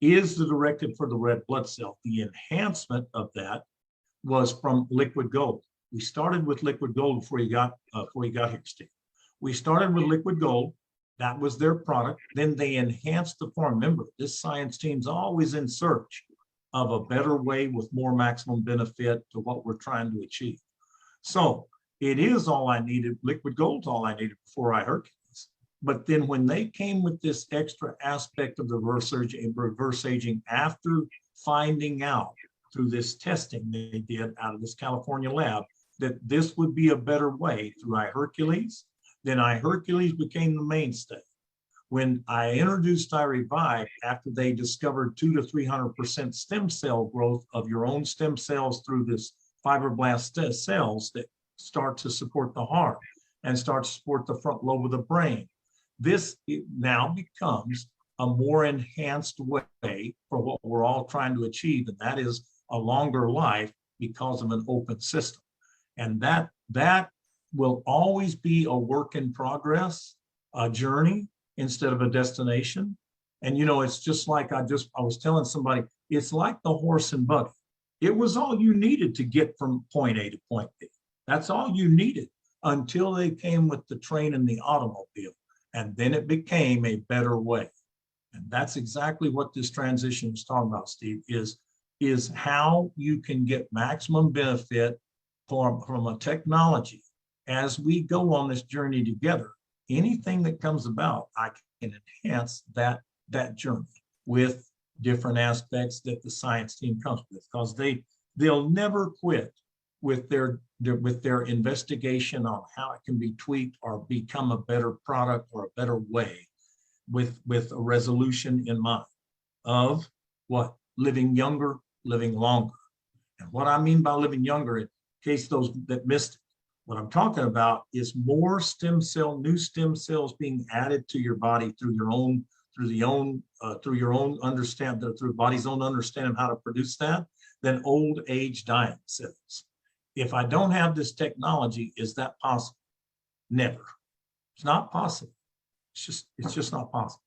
is the directed for the red blood cell. The enhancement of that was from liquid gold. We started with liquid gold before you got here, Steve. We started with liquid gold. That was their product. Then they enhanced the form. Remember, this science team's always in search of a better way with more maximum benefit to what we're trying to achieve. So it is all I needed. Liquid gold's all I needed before iHeRQles. But then when they came with this extra aspect of the reverse aging after finding out through this testing they did out of this California lab that this would be a better way through iHeRQles, then iHeRQles became the mainstay. When I introduced iRevive, after they discovered 200 to 300% stem cell growth of your own stem cells through this fibroblast cells that start to support the heart and start to support the front lobe of the brain, this now becomes a more enhanced way for what we're all trying to achieve, and that is a longer life because of an open system. And that will always be a work in progress, a journey instead of a destination. And you know, it's just like I was telling somebody, it's like the horse and buggy. It was all you needed to get from point A to point B. That's all you needed until they came with the train and the automobile. And then it became a better way. And that's exactly what this transition is talking about, Steve, is how you can get maximum benefit from a technology as we go on this journey together. Anything that comes about, I can enhance that journey with different aspects that the science team comes with, because they'll never quit with their investigation on how it can be tweaked or become a better product or a better way, with a resolution in mind of what? Living younger, living longer. And what I mean by living younger, in case those that missed it, what I'm talking about is more new stem cells being added to your body through your own understanding, through the body's own understanding of how to produce that, than old age dying cells. If I don't have this technology, is that possible? Never. It's not possible. It's just not possible.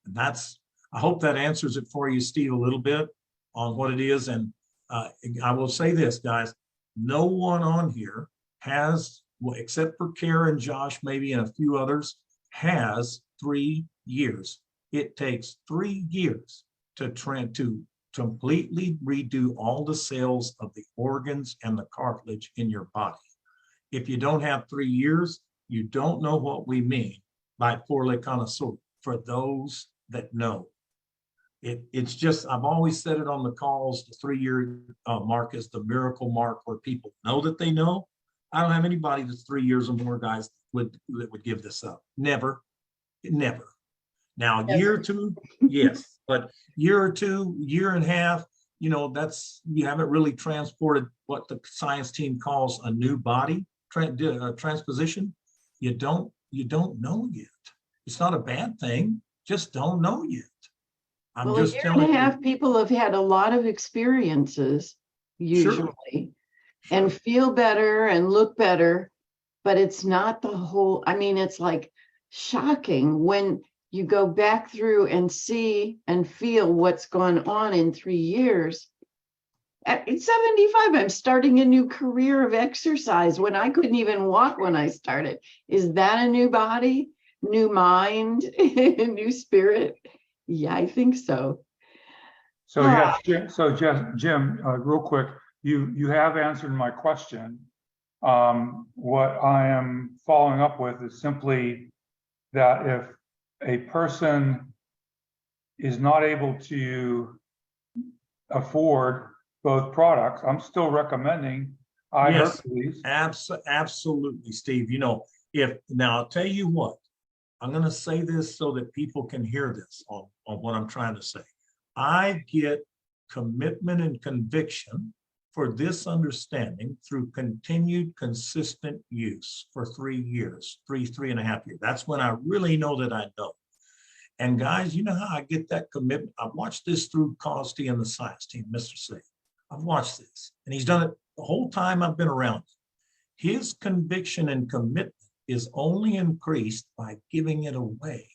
And I hope that answers it for you, Steve, a little bit on what it is. And I will say this, guys, no one on here has, except for Kara and Josh, maybe, and a few others, has 3 years. It takes 3 years to completely redo all the cells of the organs and the cartilage in your body. If you don't have 3 years, you don't know what we mean by pour le connoisseur. For those that know, it's just, I've always said it on the calls, the 3-year mark is the miracle mark, where people know that they know. I don't have anybody that's 3 years or more, guys, that would give this up. Never. Now, year or two, yes, but year or two, year and a half, you know, you haven't really transported what the science team calls a new body transposition. You don't know yet. It's not a bad thing. Just don't know yet. I'm Well, just a year telling and a you. half, people have had a lot of experiences, usually, and feel better and look better but it's not the whole, I mean, it's like shocking when you go back through and see and feel what's gone on in 3 years. At 75, I'm starting a new career of exercise when I couldn't even walk when I started. Is that a new body, new mind, new spirit? Yeah, I think so. So yes, Jim, real quick, you have answered my question. What I am following up with is simply that if a person is not able to afford both products, I'm still recommending Yes, iHeRQles. absolutely, Steve. Now I'll tell you what, I'm going to say this so that people can hear this on what I'm trying to say. I get commitment and conviction for this understanding through continued consistent use for 3 years, 3.5 years. That's when I really know that I know. And guys, you know how I get that commitment? I've watched this through Costi and the science team, Mr. C. I've watched this, and he's done it the whole time I've been around. His conviction and commitment is only increased by giving it away,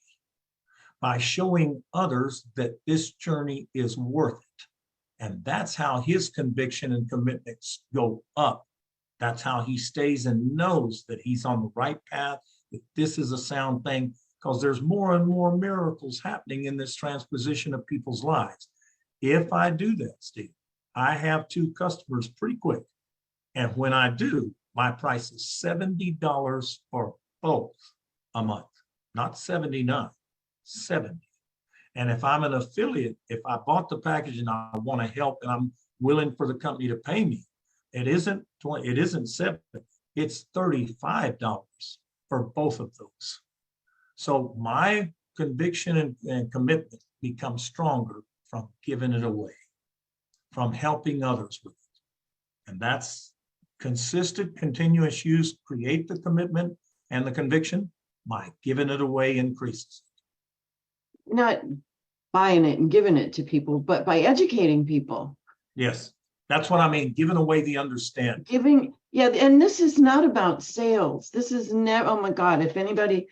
by showing others that this journey is worth it. And that's how his conviction and commitments go up. That's how he stays and knows that he's on the right path, that this is a sound thing, because there's more and more miracles happening in this transposition of people's lives. If I do that, Steve, I have 2 customers pretty quick. And when I do, my price is $70 for both a month, not 79, 70. And if I'm an affiliate, if I bought the package and I want to help and I'm willing for the company to pay me, it isn't 20, it isn't 70, it's $35 for both of those. So my conviction and commitment becomes stronger from giving it away, from helping others with it. And that's consistent, continuous use, create the commitment and the conviction. My giving it away increases. Not buying it and giving it to people, but by educating people. Yes, that's what I mean, giving away the understanding. Giving, yeah, and this is not about sales. This is never, oh my God, if anybody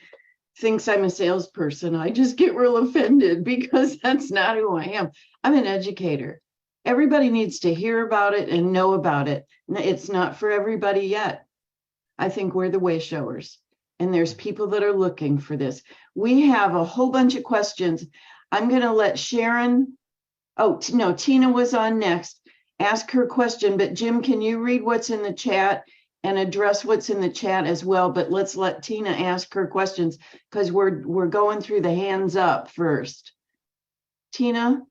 thinks I'm a salesperson, I just get real offended because that's not who I am. I'm an educator. Everybody needs to hear about it and know about it. It's not for everybody yet. I think we're the way showers, and there's people that are looking for this. We have a whole bunch of questions. I'm going to let Sharon, oh, no, Tina was on next, ask her question, but Jim, can you read what's in the chat and address what's in the chat as well? But let's let Tina ask her questions because we're going through the hands up first. Tina,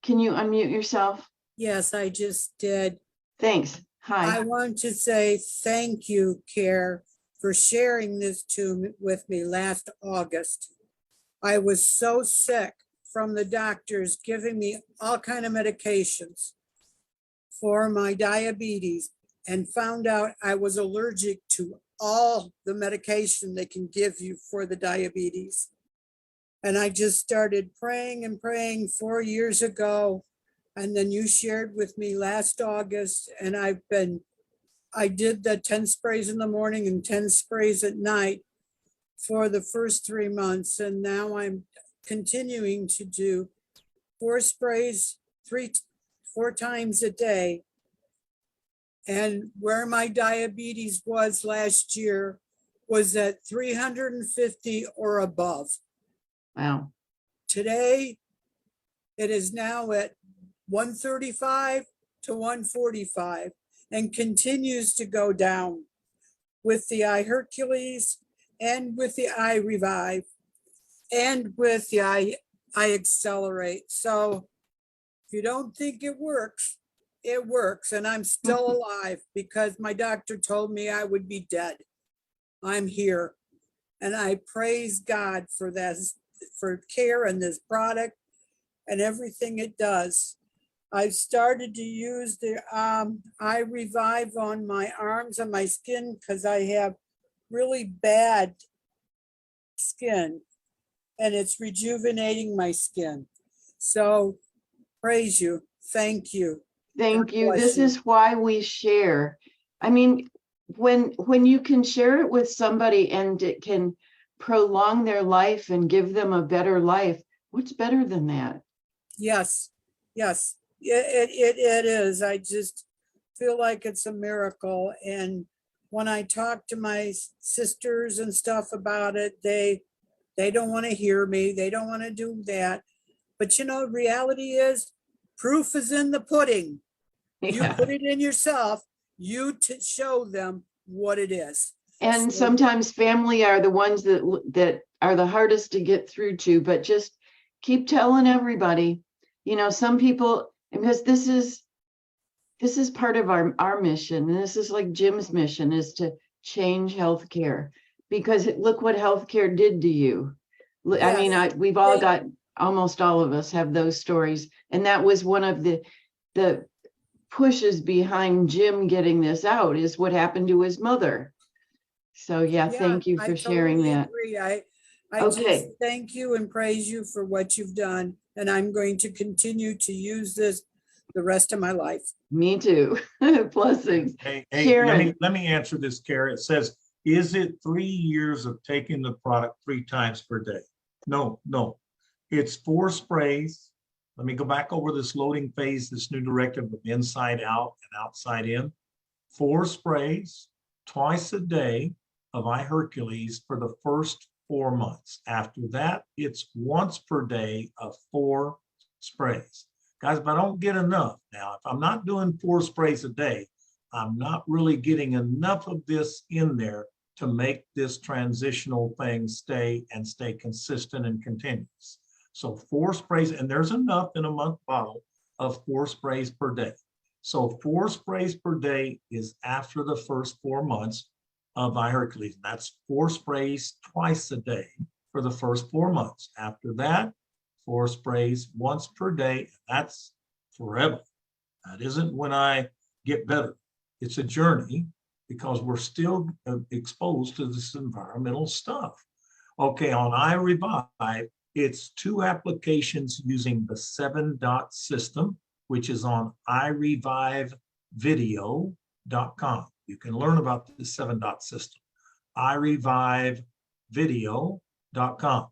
can you unmute yourself? Yes, I just did. Thanks. Hi. I want to say thank you, Care, for sharing this with me last August. I was so sick from the doctors giving me all kind of medications for my diabetes and found out I was allergic to all the medication they can give you for the diabetes. And I just started praying and praying 4 years ago. And then you shared with me last August, and I did the 10 sprays in the morning and 10 sprays at night for the first 3 months. And now I'm continuing to do 4 sprays 4 times a day. And where my diabetes was last year was at 350 or above. Wow. Today, it is now at 135 to 145 and continues to go down with the iHeRQles and with the iRevive and with the iAccelerate. So if you don't think it works, and I'm still alive because my doctor told me I would be dead. I'm here, and I praise God for this, for Care and this product and everything it does. I've started to use the iRevive on my arms and my skin because I have really bad skin and it's rejuvenating my skin. So praise you. Thank you. Thank God you. bless This you. is why we share. I mean, when you can share it with somebody and it can prolong their life and give them a better life, what's better than that? Yes, yes, it is. I just feel like it's a miracle. And when I talk to my sisters and stuff about it, they don't want to hear me. They don't want to do that. But you know, reality is proof is in the pudding. You Yeah. put it in yourself, you to show them what it is. And So, sometimes family are the ones that are the hardest to get through to, but just keep telling everybody, you know, some people, because this is part of our mission. And this is like Jim's mission, is to change healthcare, because look what healthcare did to you. I mean, yes, we've all they- got, almost all of us have those stories. And that was one of the pushes behind Jim getting this out, is what happened to his mother. So yeah, thank you I for sharing totally that. agree. I just Okay, thank you and praise you for what you've done. And I'm going to continue to use this the rest of my life. me too. Blessings. Hey, Karen. let me answer this, Karen. It says, is it 3 years of taking the product 3 times per day? No, no. It's 4 sprays. Let me go back over this loading phase, this new directive of inside out and outside in. 4 sprays twice a day of iHeRQles for the first 4 months. After that, it's once per day of 4 sprays. Guys, but I don't get enough. Now, if I'm not doing 4 sprays a day, I'm not really getting enough of this in there to make this transitional thing stay consistent and continuous. So 4 sprays, and there's enough in a month bottle of 4 sprays per day. So 4 sprays per day is after the first 4 months of iHeRQles. That's 4 sprays twice a day for the first 4 months. After that, 4 sprays once per day. That's forever. That isn't when I get better. It's a journey, because we're still exposed to this environmental stuff. Okay, on iRevive, it's 2 applications using the 7-dot system, which is on iReviveVideo.com. You can learn about the 7-dot system, iReviveVideo.com.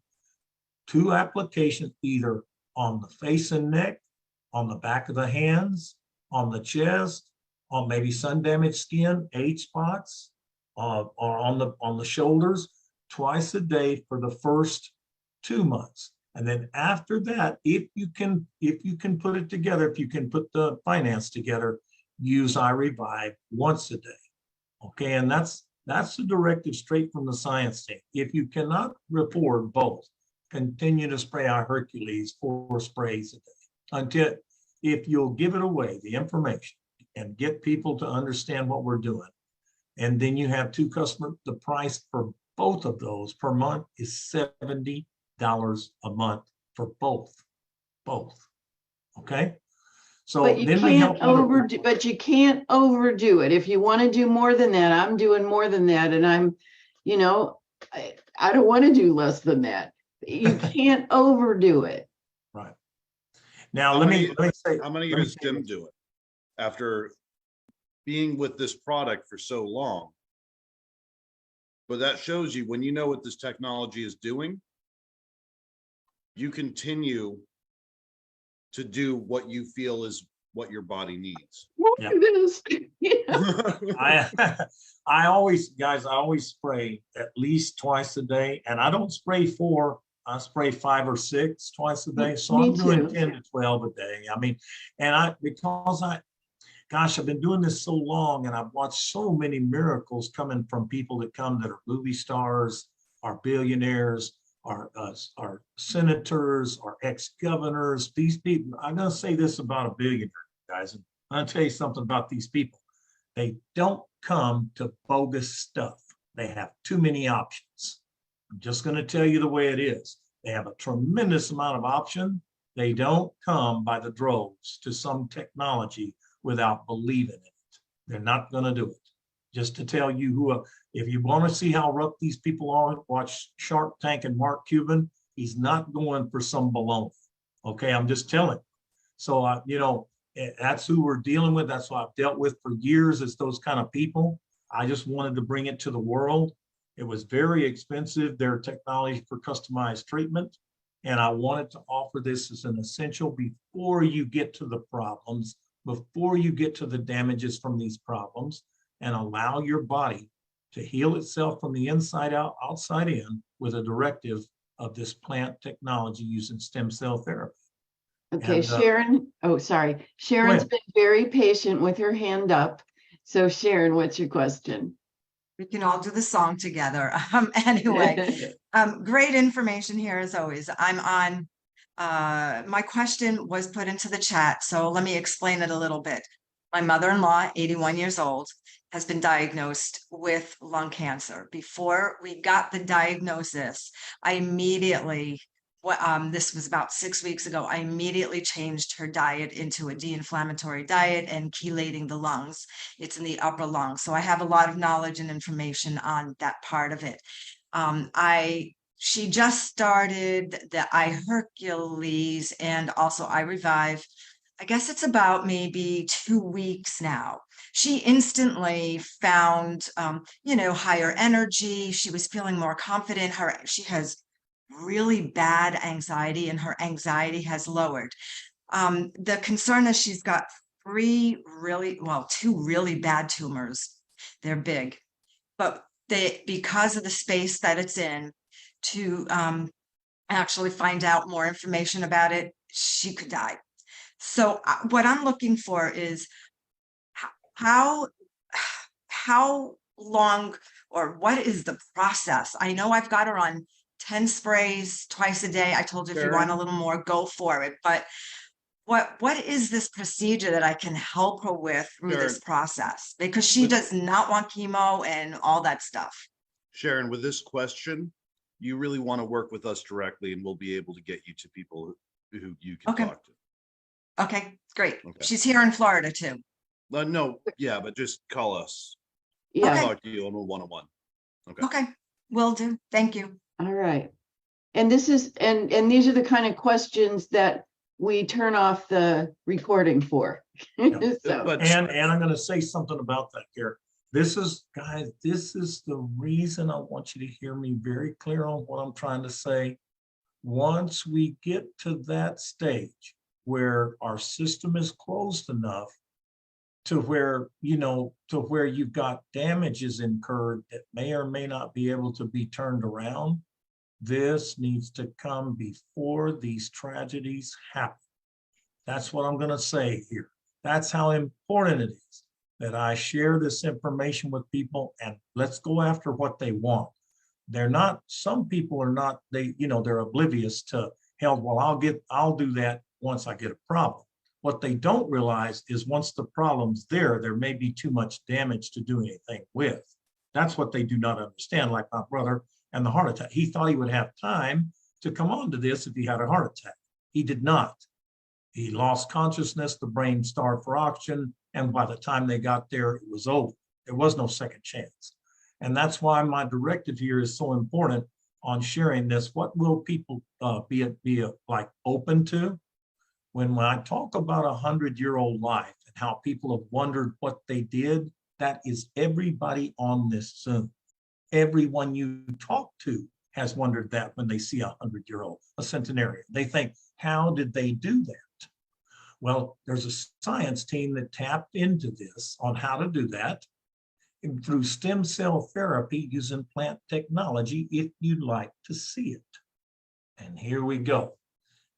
2 applications, either on the face and neck, on the back of the hands, on the chest, on maybe sun-damaged skin, age spots, or on the shoulders, twice a day for the first 2 months. And then after that, if you can put it together, if you can put the finance together, use iRevive once a day. Okay, and that's the directive straight from the science team. If you cannot afford both, continue to spray iHeRQles 4 sprays a day, until, if you'll give it away, the information, and get people to understand what we're doing. And then you have 2 customers. The price for both of those per month is $70 a month for both. Okay. So But you then we help can't overdo it. If you want to do more than that, I'm doing more than that. And I'm, you know, I don't want to do less than that. You can't overdo it. Right. Now, How let many- me say. How many let me years say Jim this. do it after being with this product for so long? But that shows you, when you know what this technology is doing, you continue to do what you feel is what your body needs. Look Yeah. at this. I always spray at least twice a day, and I don't spray 4. I spray 5 or 6 twice a day. So Me I'm doing too. 10 to 12 a day. I mean, and I've been doing this so long, and I've watched so many miracles coming from people that are movie stars, are billionaires, are senators, are ex-governors. These people, I'm going to say this about a billionaire, guys. And I'm going to tell you something about these people. They don't come to bogus stuff. They have too many options. I'm just going to tell you the way it is. They have a tremendous amount of option. They don't come by the droves to some technology without believing in it. They're not going to do it. Just to tell you if you want to see how rough these people are, watch Shark Tank and Mark Cuban. He's not going for some baloney. Okay, I'm just telling you. So, that's who we're dealing with. That's what I've dealt with for years, is those kind of people. I just wanted to bring it to the world. It was very expensive, their technology for customized treatment. And I wanted to offer this as an essential before you get to the problems, before you get to the damages from these problems, and allow your body to heal itself from the inside out, outside in, with a directive of this plant technology using stem cell therapy. Okay, And, Sharon, oh, sorry. Sharon's ahead. been very patient with her hand up. So Sharon, what's your question? We can all do the song together. Anyway, great information here as always. I'm on, my question was put into the chat, so let me explain it a little bit. My mother-in-law, 81 years old, has been diagnosed with lung cancer. Before we got the diagnosis, I immediately, this was about 6 weeks ago, I immediately changed her diet into a de-inflammatory diet and chelating the lungs. It's in the upper lungs. So I have a lot of knowledge and information on that part of it. She just started the I-hercules and also I-revive. I guess it's about maybe 2 weeks now. She instantly found, higher energy. She was feeling more confident. She has really bad anxiety, and her anxiety has lowered. The concern is she's got two really bad tumors. They're big, but because of the space that it's in, to actually find out more information about it, she could die. So what I'm looking for is how long, or what is the process? I know I've got her on 10 sprays twice a day. I told you if you want a little more, go for it. But what is this procedure that I can help her with through this process? Because she does not want chemo and all that stuff. Sharon, with this question, you really want to work with us directly, and we'll be able to get you to people who you can talk to. Okay, great. Okay. She's here in Florida too. No, yeah, but just call us. Yeah. I'll talk to you on a one-on-one. Okay. Okay, will do. Thank you. All right. And this is, and these are the kind of questions that we turn off the recording for. Yeah. So, But And I'm going to say something about that here. This is, guys, this is the reason I want you to hear me very clear on what I'm trying to say. Once we get to that stage where our system is closed enough to where, to where you've got damages incurred that may or may not be able to be turned around, this needs to come before these tragedies happen. That's what I'm going to say here. That's how important it is that I share this information with people, and let's go after what they want. They're not, some people are not, they're oblivious to hell. Well, I'll do that once I get a problem. What they don't realize is once the problem's there may be too much damage to do anything with. That's what they do not understand, like my brother and the heart attack. He thought he would have time to come on to this if he had a heart attack. He did not. He lost consciousness, the brain starved for oxygen, and by the time they got there, it was over. There was no second chance. And that's why my directive here is so important on sharing this. What will people be like open to? When I talk about 100-year-old life and how people have wondered what they did, that is everybody on this Zoom. Everyone you talk to has wondered that when they see a 100-year-old, a centenarian. They think, how did they do that? Well, there's a science team that tapped into this on how to do that through stem cell therapy using plant technology, if you'd like to see it. And here we go.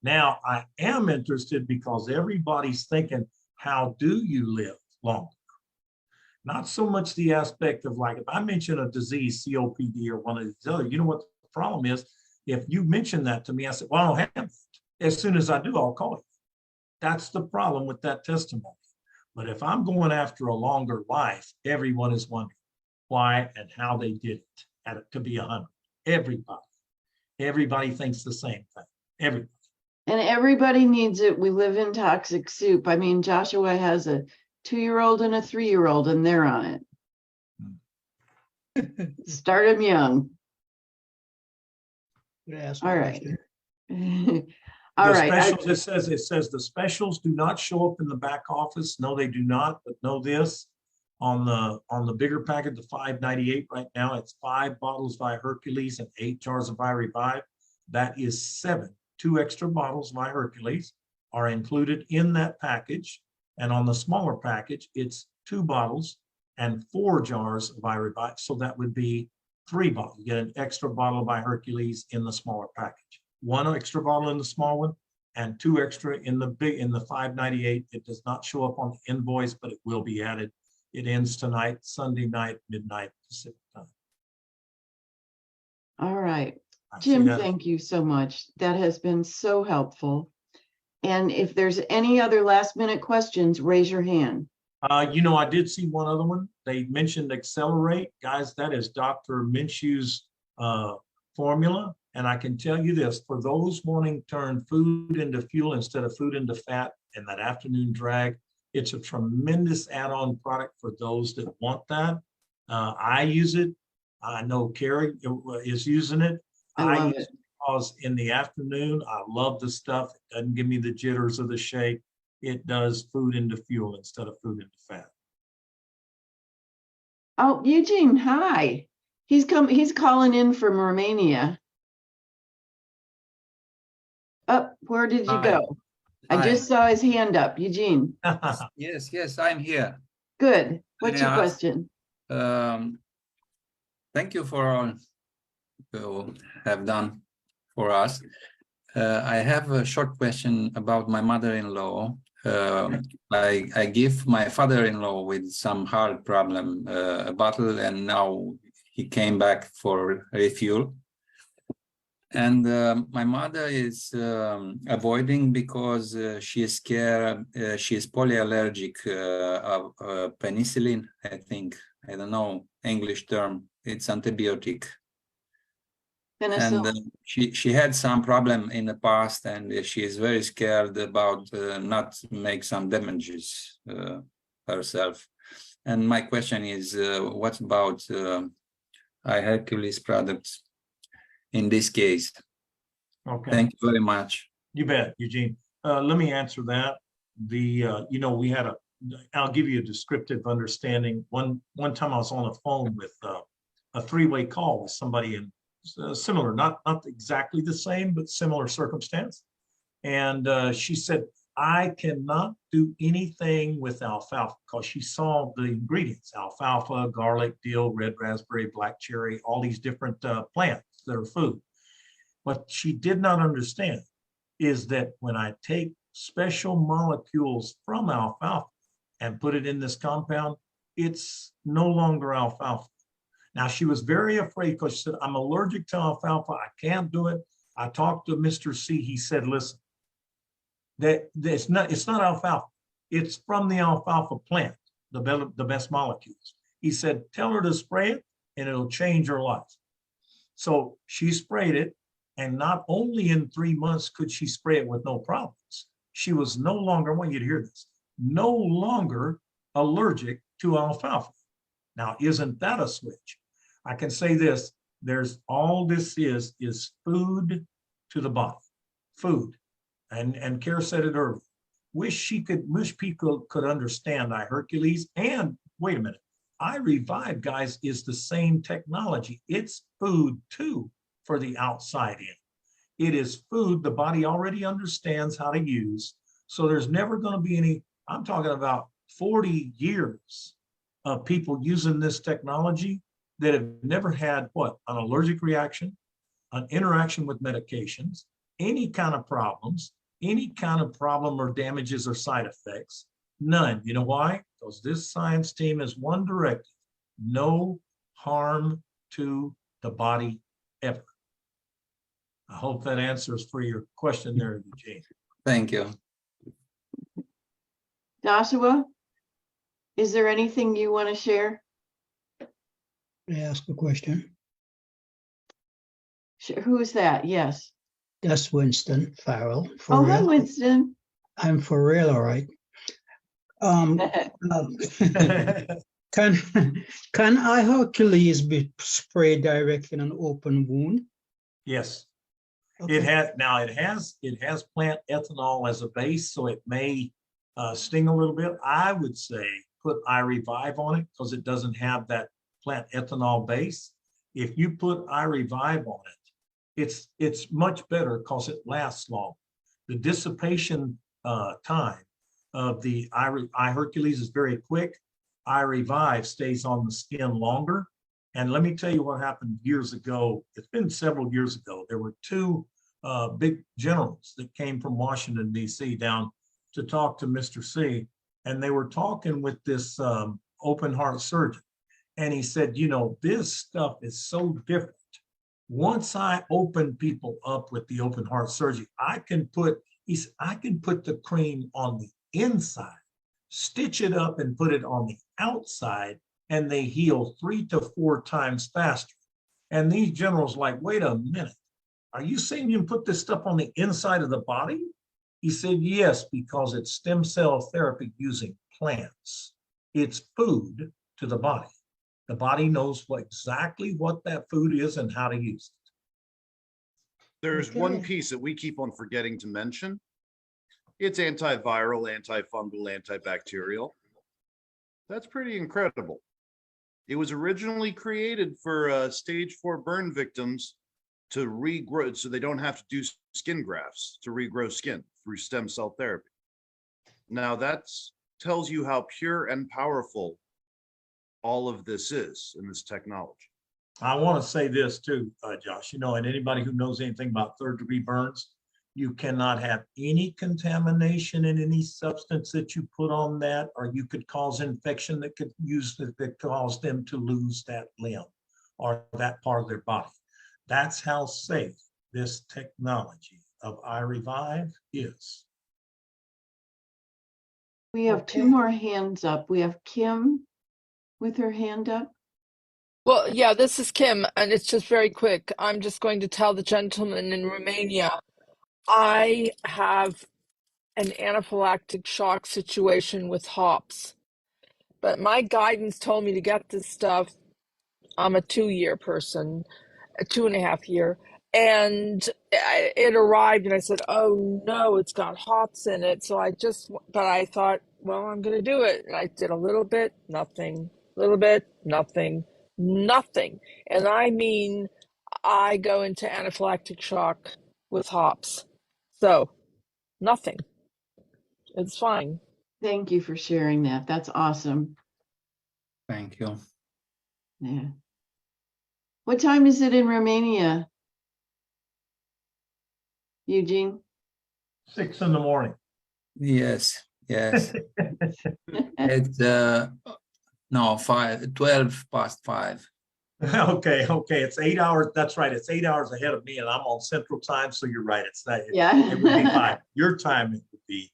Now, I am interested because everybody's thinking, how do you live longer? Not so much the aspect of like, if I mention a disease, COPD or one of these other, you know what the problem is? If you mention that to me, I said, well, I don't have it. As soon as I do, I'll call you. That's the problem with that testimony. But if I'm going after a longer life, everyone is wondering why and how they did it at it to be 100. Everybody thinks the same thing. Everybody. and everybody needs it. We live in toxic soup. I mean, Joshua has a 2-year-old and a 3-year-old, and they're on it. Start them young. All right. All right. Specials, it says the specials do not show up in the back office. No, they do not. But know this, On the bigger packet, the 598 right now, it's 5 bottles of iHercules and 8 jars of I-Revive. That is 7. 2 extra bottles of iHercules are included in that package. And on the smaller package, it's 2 bottles and 4 jars of I-Revive. So that would be 3 bottles. You get an extra bottle of iHercules in the smaller package. 1 extra bottle in the small one and 2 extra in the 598. It does not show up on the invoice, but it will be added. It ends tonight, Sunday night, midnight Pacific time. All right. I see Jim, that. thank you so much. That has been so helpful. And if there's any other last minute questions, raise your hand. You know, I did see one other one. They mentioned Accelerate. Guys, that is Dr. Minshew's formula. And I can tell you this, for those wanting to turn food into fuel instead of food into fat and that afternoon drag, it's a tremendous add-on product for those that want that. I use it. I know Carrie is using it. I love use it. Because in the afternoon, I love the stuff. It doesn't give me the jitters of the shake. It does food into fuel instead of food into fat. Oh, Eugene, hi. He's calling in from Romania. Up, where did you Hi. go? I Hi. just saw his hand up, Eugene. Yes, I'm here. Good. What's your Yeah. question? Thank you for all you have done for us. I have a short question about my mother-in-law. I give my father-in-law with some heart problem a bottle, and now he came back for refuel. And my mother is avoiding because she is scared. She is polyallergic of penicillin, I think. I don't know English term. It's antibiotic. Penicillin. And she had some problem in the past, and she is very scared about not make some damages herself. And my question is, what about iHercules products in this case? Okay. Thank you very much. You bet, Eugene. Let me answer that. You know, we had I'll give you a descriptive understanding. One time I was on the phone with a 3-way call with somebody in similar, not exactly the same, but similar circumstance. And she said, I cannot do anything with alfalfa because she saw the ingredients: alfalfa, garlic, dill, red raspberry, black cherry, all these different plants that are food. What she did not understand is that when I take special molecules from alfalfa and put it in this compound, it's no longer alfalfa. Now, she was very afraid because she said, I'm allergic to alfalfa. I can't do it. I talked to Mr. C. He said, listen, it's not alfalfa. It's from the alfalfa plant, the best molecules. He said, tell her to spray it and it'll change her life. So she sprayed it. And not only in 3 months could she spray it with no problems, she was no longer, I want you to hear this, no longer allergic to alfalfa. Now, isn't that a switch? I can say this, all this is food to the body, food. And Kara said it earlier. Wish people could understand iHercules. And wait a minute, I-Revive, guys, is the same technology. It's food too for the outside in. It is food the body already understands how to use. So there's never going to be any, I'm talking about 40 years of people using this technology that have never had an allergic reaction, an interaction with medications, any kind of problems, any kind of problem or damages or side effects. None. You know why? Because this science team is one directive: no harm to the body ever. I hope that answers for your question there, Eugene. Thank you. Joshua, is there anything you want to share? May I ask a question? Who's that? Yes. That's Winston Farrell. For Oh, real. hi, Winston. I'm for real, all right. Can iHercules be sprayed directly in an open wound? Yes. Okay. It has plant ethanol as a base, so it may sting a little bit. I would say put iRevive on it because it doesn't have that plant ethanol base. If you put iRevive on it, it's much better because it lasts long. The dissipation time of the iHeRQles is very quick. iRevive stays on the skin longer. And let me tell you what happened years ago. It's been several years ago. There were two big generals that came from Washington, D.C. down to talk to Mr. C. And they were talking with this open heart surgeon. And he said, you know, this stuff is so different. Once I open people up with the open heart surgery, I can put the cream on the inside, stitch it up and put it on the outside, and they heal 3 to 4 times faster. And these generals like, wait a minute, are you saying you can put this stuff on the inside of the body? He said, yes, because it's stem cell therapy using plants. It's food to the body. The body knows exactly what that food is and how to use it. There's one piece that we keep on forgetting to mention. It's antiviral, antifungal, antibacterial. That's pretty incredible. It was originally created for stage 4 burn victims to regrow, so they don't have to do skin grafts to regrow skin through stem cell therapy. Now that tells you how pure and powerful all of this is in this technology. I want to say this too, Josh, you know, and anybody who knows anything about 3rd-degree burns, you cannot have any contamination in any substance that you put on that, or you could cause infection that could cause them to lose that limb or that part of their body. That's how safe this technology of iRevive is. We have 2 more hands up. We have Kim with her hand up. Well, yeah, this is Kim, and it's just very quick. I'm just going to tell the gentleman in Romania, I have an anaphylactic shock situation with hops, but my guidance told me to get this stuff. I'm a 2-year person, a 2.5 year, and it arrived, and I said, "Oh no, it's got hops in it." So but I thought, well, I'm going to do it. And I did a little bit, nothing, a little bit, nothing, nothing. And I mean, I go into anaphylactic shock with hops. So, nothing. It's fine. Thank you for sharing that. That's awesome. Thank you. Yeah. What time is it in Romania, Eugene? 6 in the morning. Yes, yes. It's no 12 past 5. Okay, it's 8 hours. That's right. It's 8 hours ahead of me, and I'm on Central Time. So you're right. It's that. Yeah. It would be 5. Your time it would be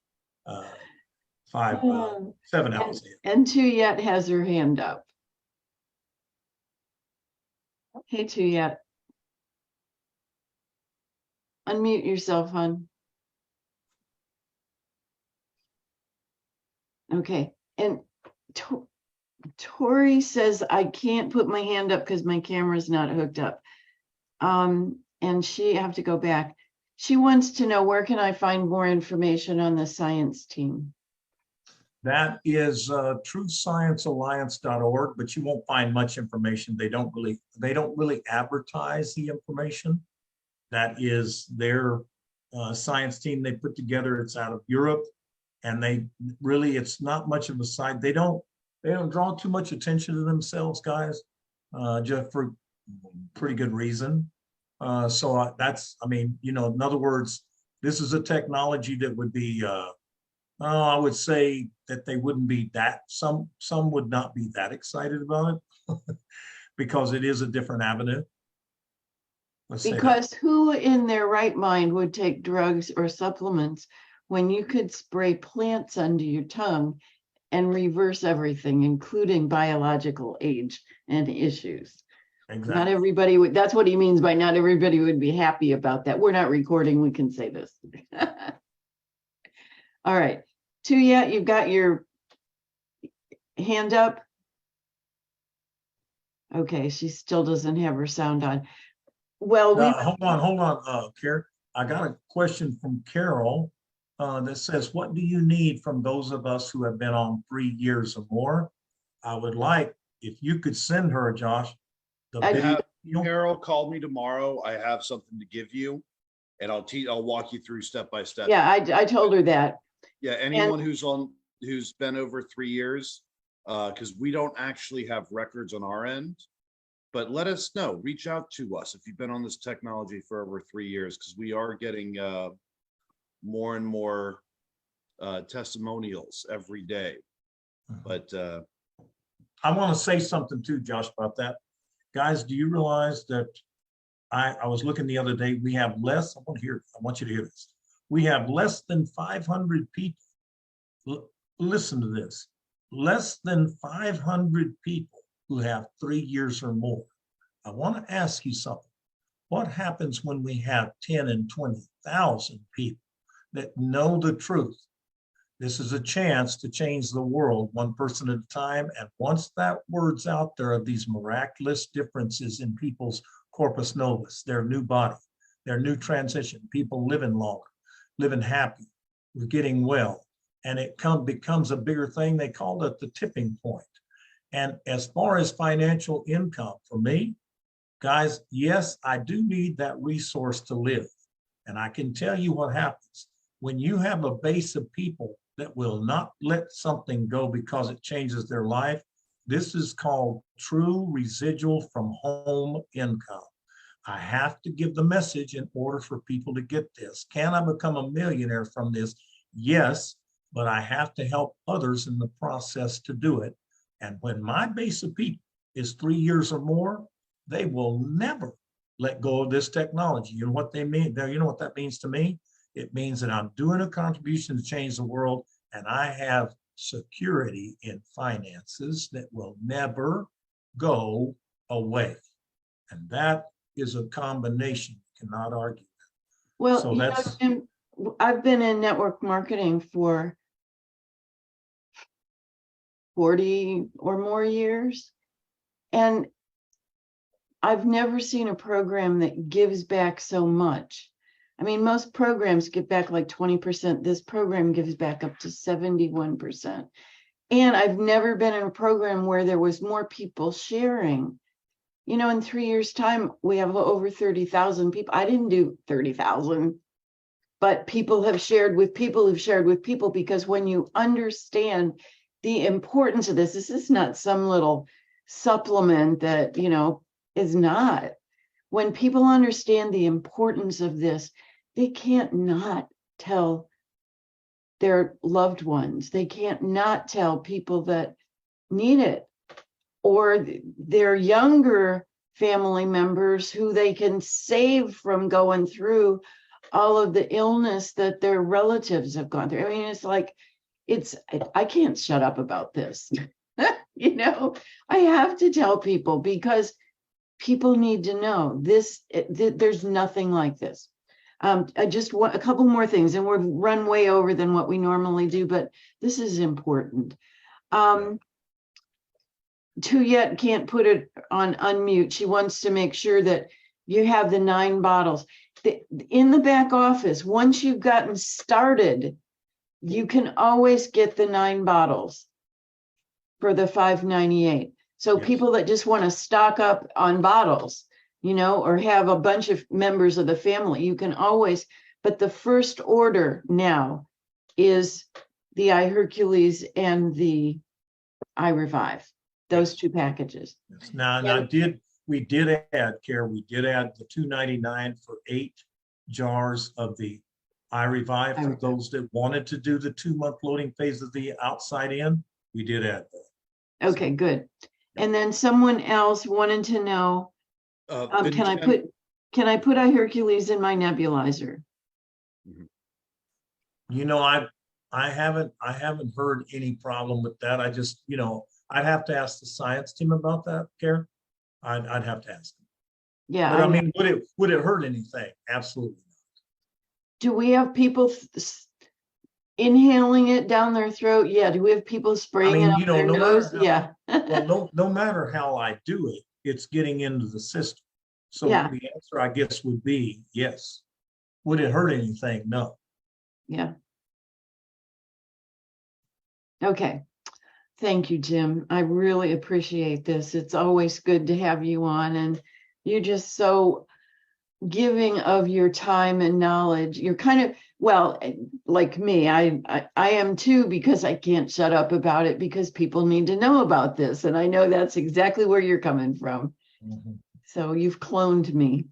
7 hours ahead. And Tuyet has her hand up. Hey, Tuyet. Unmute yourself, hon. Okay, and Tori says I can't put my hand up because my camera's not hooked up. And I have to go back. She wants to know, where can I find more information on the science team? That is truthsciencealliance.org, but you won't find much information. They don't really advertise the information. That is their science team they put together. It's out of Europe, and it's not much of a side. They don't draw too much attention to themselves, guys, just for pretty good reason. So I mean, you know, in other words, this is a technology that would be, I would say that they wouldn't be that, some would not be that excited about it because it is a different avenue. Because who in their right mind would take drugs or supplements when you could spray plants under your tongue and reverse everything, including biological age and issues? Exactly. Not everybody would, that's what he means by not everybody would be happy about that. We're not recording, we can say this. All right, Tuyet, you've got your hand up. Okay, she still doesn't have her sound on. Well, hold on, Carol. I got a question from Carol. that says, what do you need from those of us who have been on 3 years or more? I would like, if you could send her, Josh, the I video. Carol called me tomorrow. I have something to give you, and I'll walk you through step by step. Yeah, I told her that. Yeah, anyone who's been over 3 years, because we don't actually have records on our end, but let us know. Reach out to us if you've been on this technology for over 3 years, because we are getting more and more testimonials every day. But I want to say something too, Josh, about that. Guys, do you realize that I was looking the other day, we have less, I want you to hear this. We have less than 500 people. Listen to this. Less than 500 people who have 3 years or more. I want to ask you something. What happens when we have 10 and 20,000 people that know the truth? This is a chance to change the world one person at a time. And once that word's out there of these miraculous differences in people's corpus novus, their new body, their new transition, people living longer, living happy, we're getting well, and it becomes a bigger thing. They called it the tipping point. And as far as financial income for me, guys, yes, I do need that resource to live. And I can tell you what happens when you have a base of people that will not let something go because it changes their life. This is called true residual from home income. I have to give the message in order for people to get this. Can I become a millionaire from this? Yes, but I have to help others in the process to do it. And when my base of people is 3 years or more, they will never let go of this technology. You know what they mean? You know what that means to me? It means that I'm doing a contribution to change the world, and I have security in finances that will never go away. And that is a combination. You cannot argue. Well, So you know, that's, Jim, I've been in network marketing for 40 or more years, and I've never seen a program that gives back so much. I mean, most programs give back like 20%. This program gives back up to 71%. And I've never been in a program where there was more people sharing. You know, in 3 years' time, we have over 30,000 people. I didn't do 30,000, but people have shared with people who've shared with people, because when you understand the importance of this is not some little supplement that, you know, is not. When people understand the importance of this, they can't not tell their loved ones. They can't not tell people that need it, or their younger family members who they can save from going through all of the illness that their relatives have gone through. I mean, it's like, I can't shut up about this. You know, I have to tell people, because people need to know this. There's nothing like this. I just want a couple more things, and we've run way over than what we normally do, but this is important. Tuyet can't put it on unmute. She wants to make sure that you have the 9 bottles. In the back office, once you've gotten started, you can always get the 9 bottles for the $5.98. So yes. People that just want to stock up on bottles, you know, or have a bunch of members of the family, you can always, but the first order now is the iHercules and the iRevive, those 2 packages. Yes. Now we did add, Kara, we did add the $2.99 for 8 jars of the iRevive for those that wanted to do the 2-month loading phase of the outside in. We did add that. Okay, good. And then someone else wanted to know, can I put iHercules in my nebulizer? You know, I haven't heard any problem with that. I just, you know, I'd have to ask the science team about that, Karen. I'd have to ask them. Yeah. But I mean, would it hurt anything? Absolutely not. Do we have people inhaling it down their throat? Yeah. Do we have people spraying it up their nose? Yeah. Well, no matter how I do it, it's getting into the system. So Yeah. the answer, I guess, would be yes. Would it hurt anything? No. Yeah. Okay. Thank you, Jim. I really appreciate this. It's always good to have you on, and you're just so giving of your time and knowledge. You're kind of, well, like me, I am too, because I can't shut up about it because people need to know about this. And I know that's exactly where you're coming from. Mhm. So you've cloned me.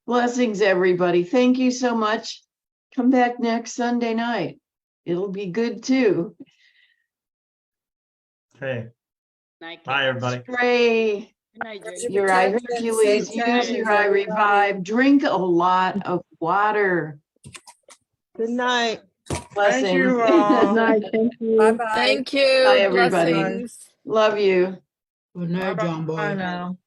Blessings, everybody. Thank you so much. Come back next Sunday night. It'll be good too. Okay, Night, bye, Kate. everybody. Pray Good night, Your Jim. your protection, iHeRQles, safe use travels, your everybody. iRevive, drink a lot of water. Good night. Blessings. Thank you all. Night, thank you. Bye-bye. Thank you. Bye, everybody. Blessings. Love you. Good night, John Bye Boy. now.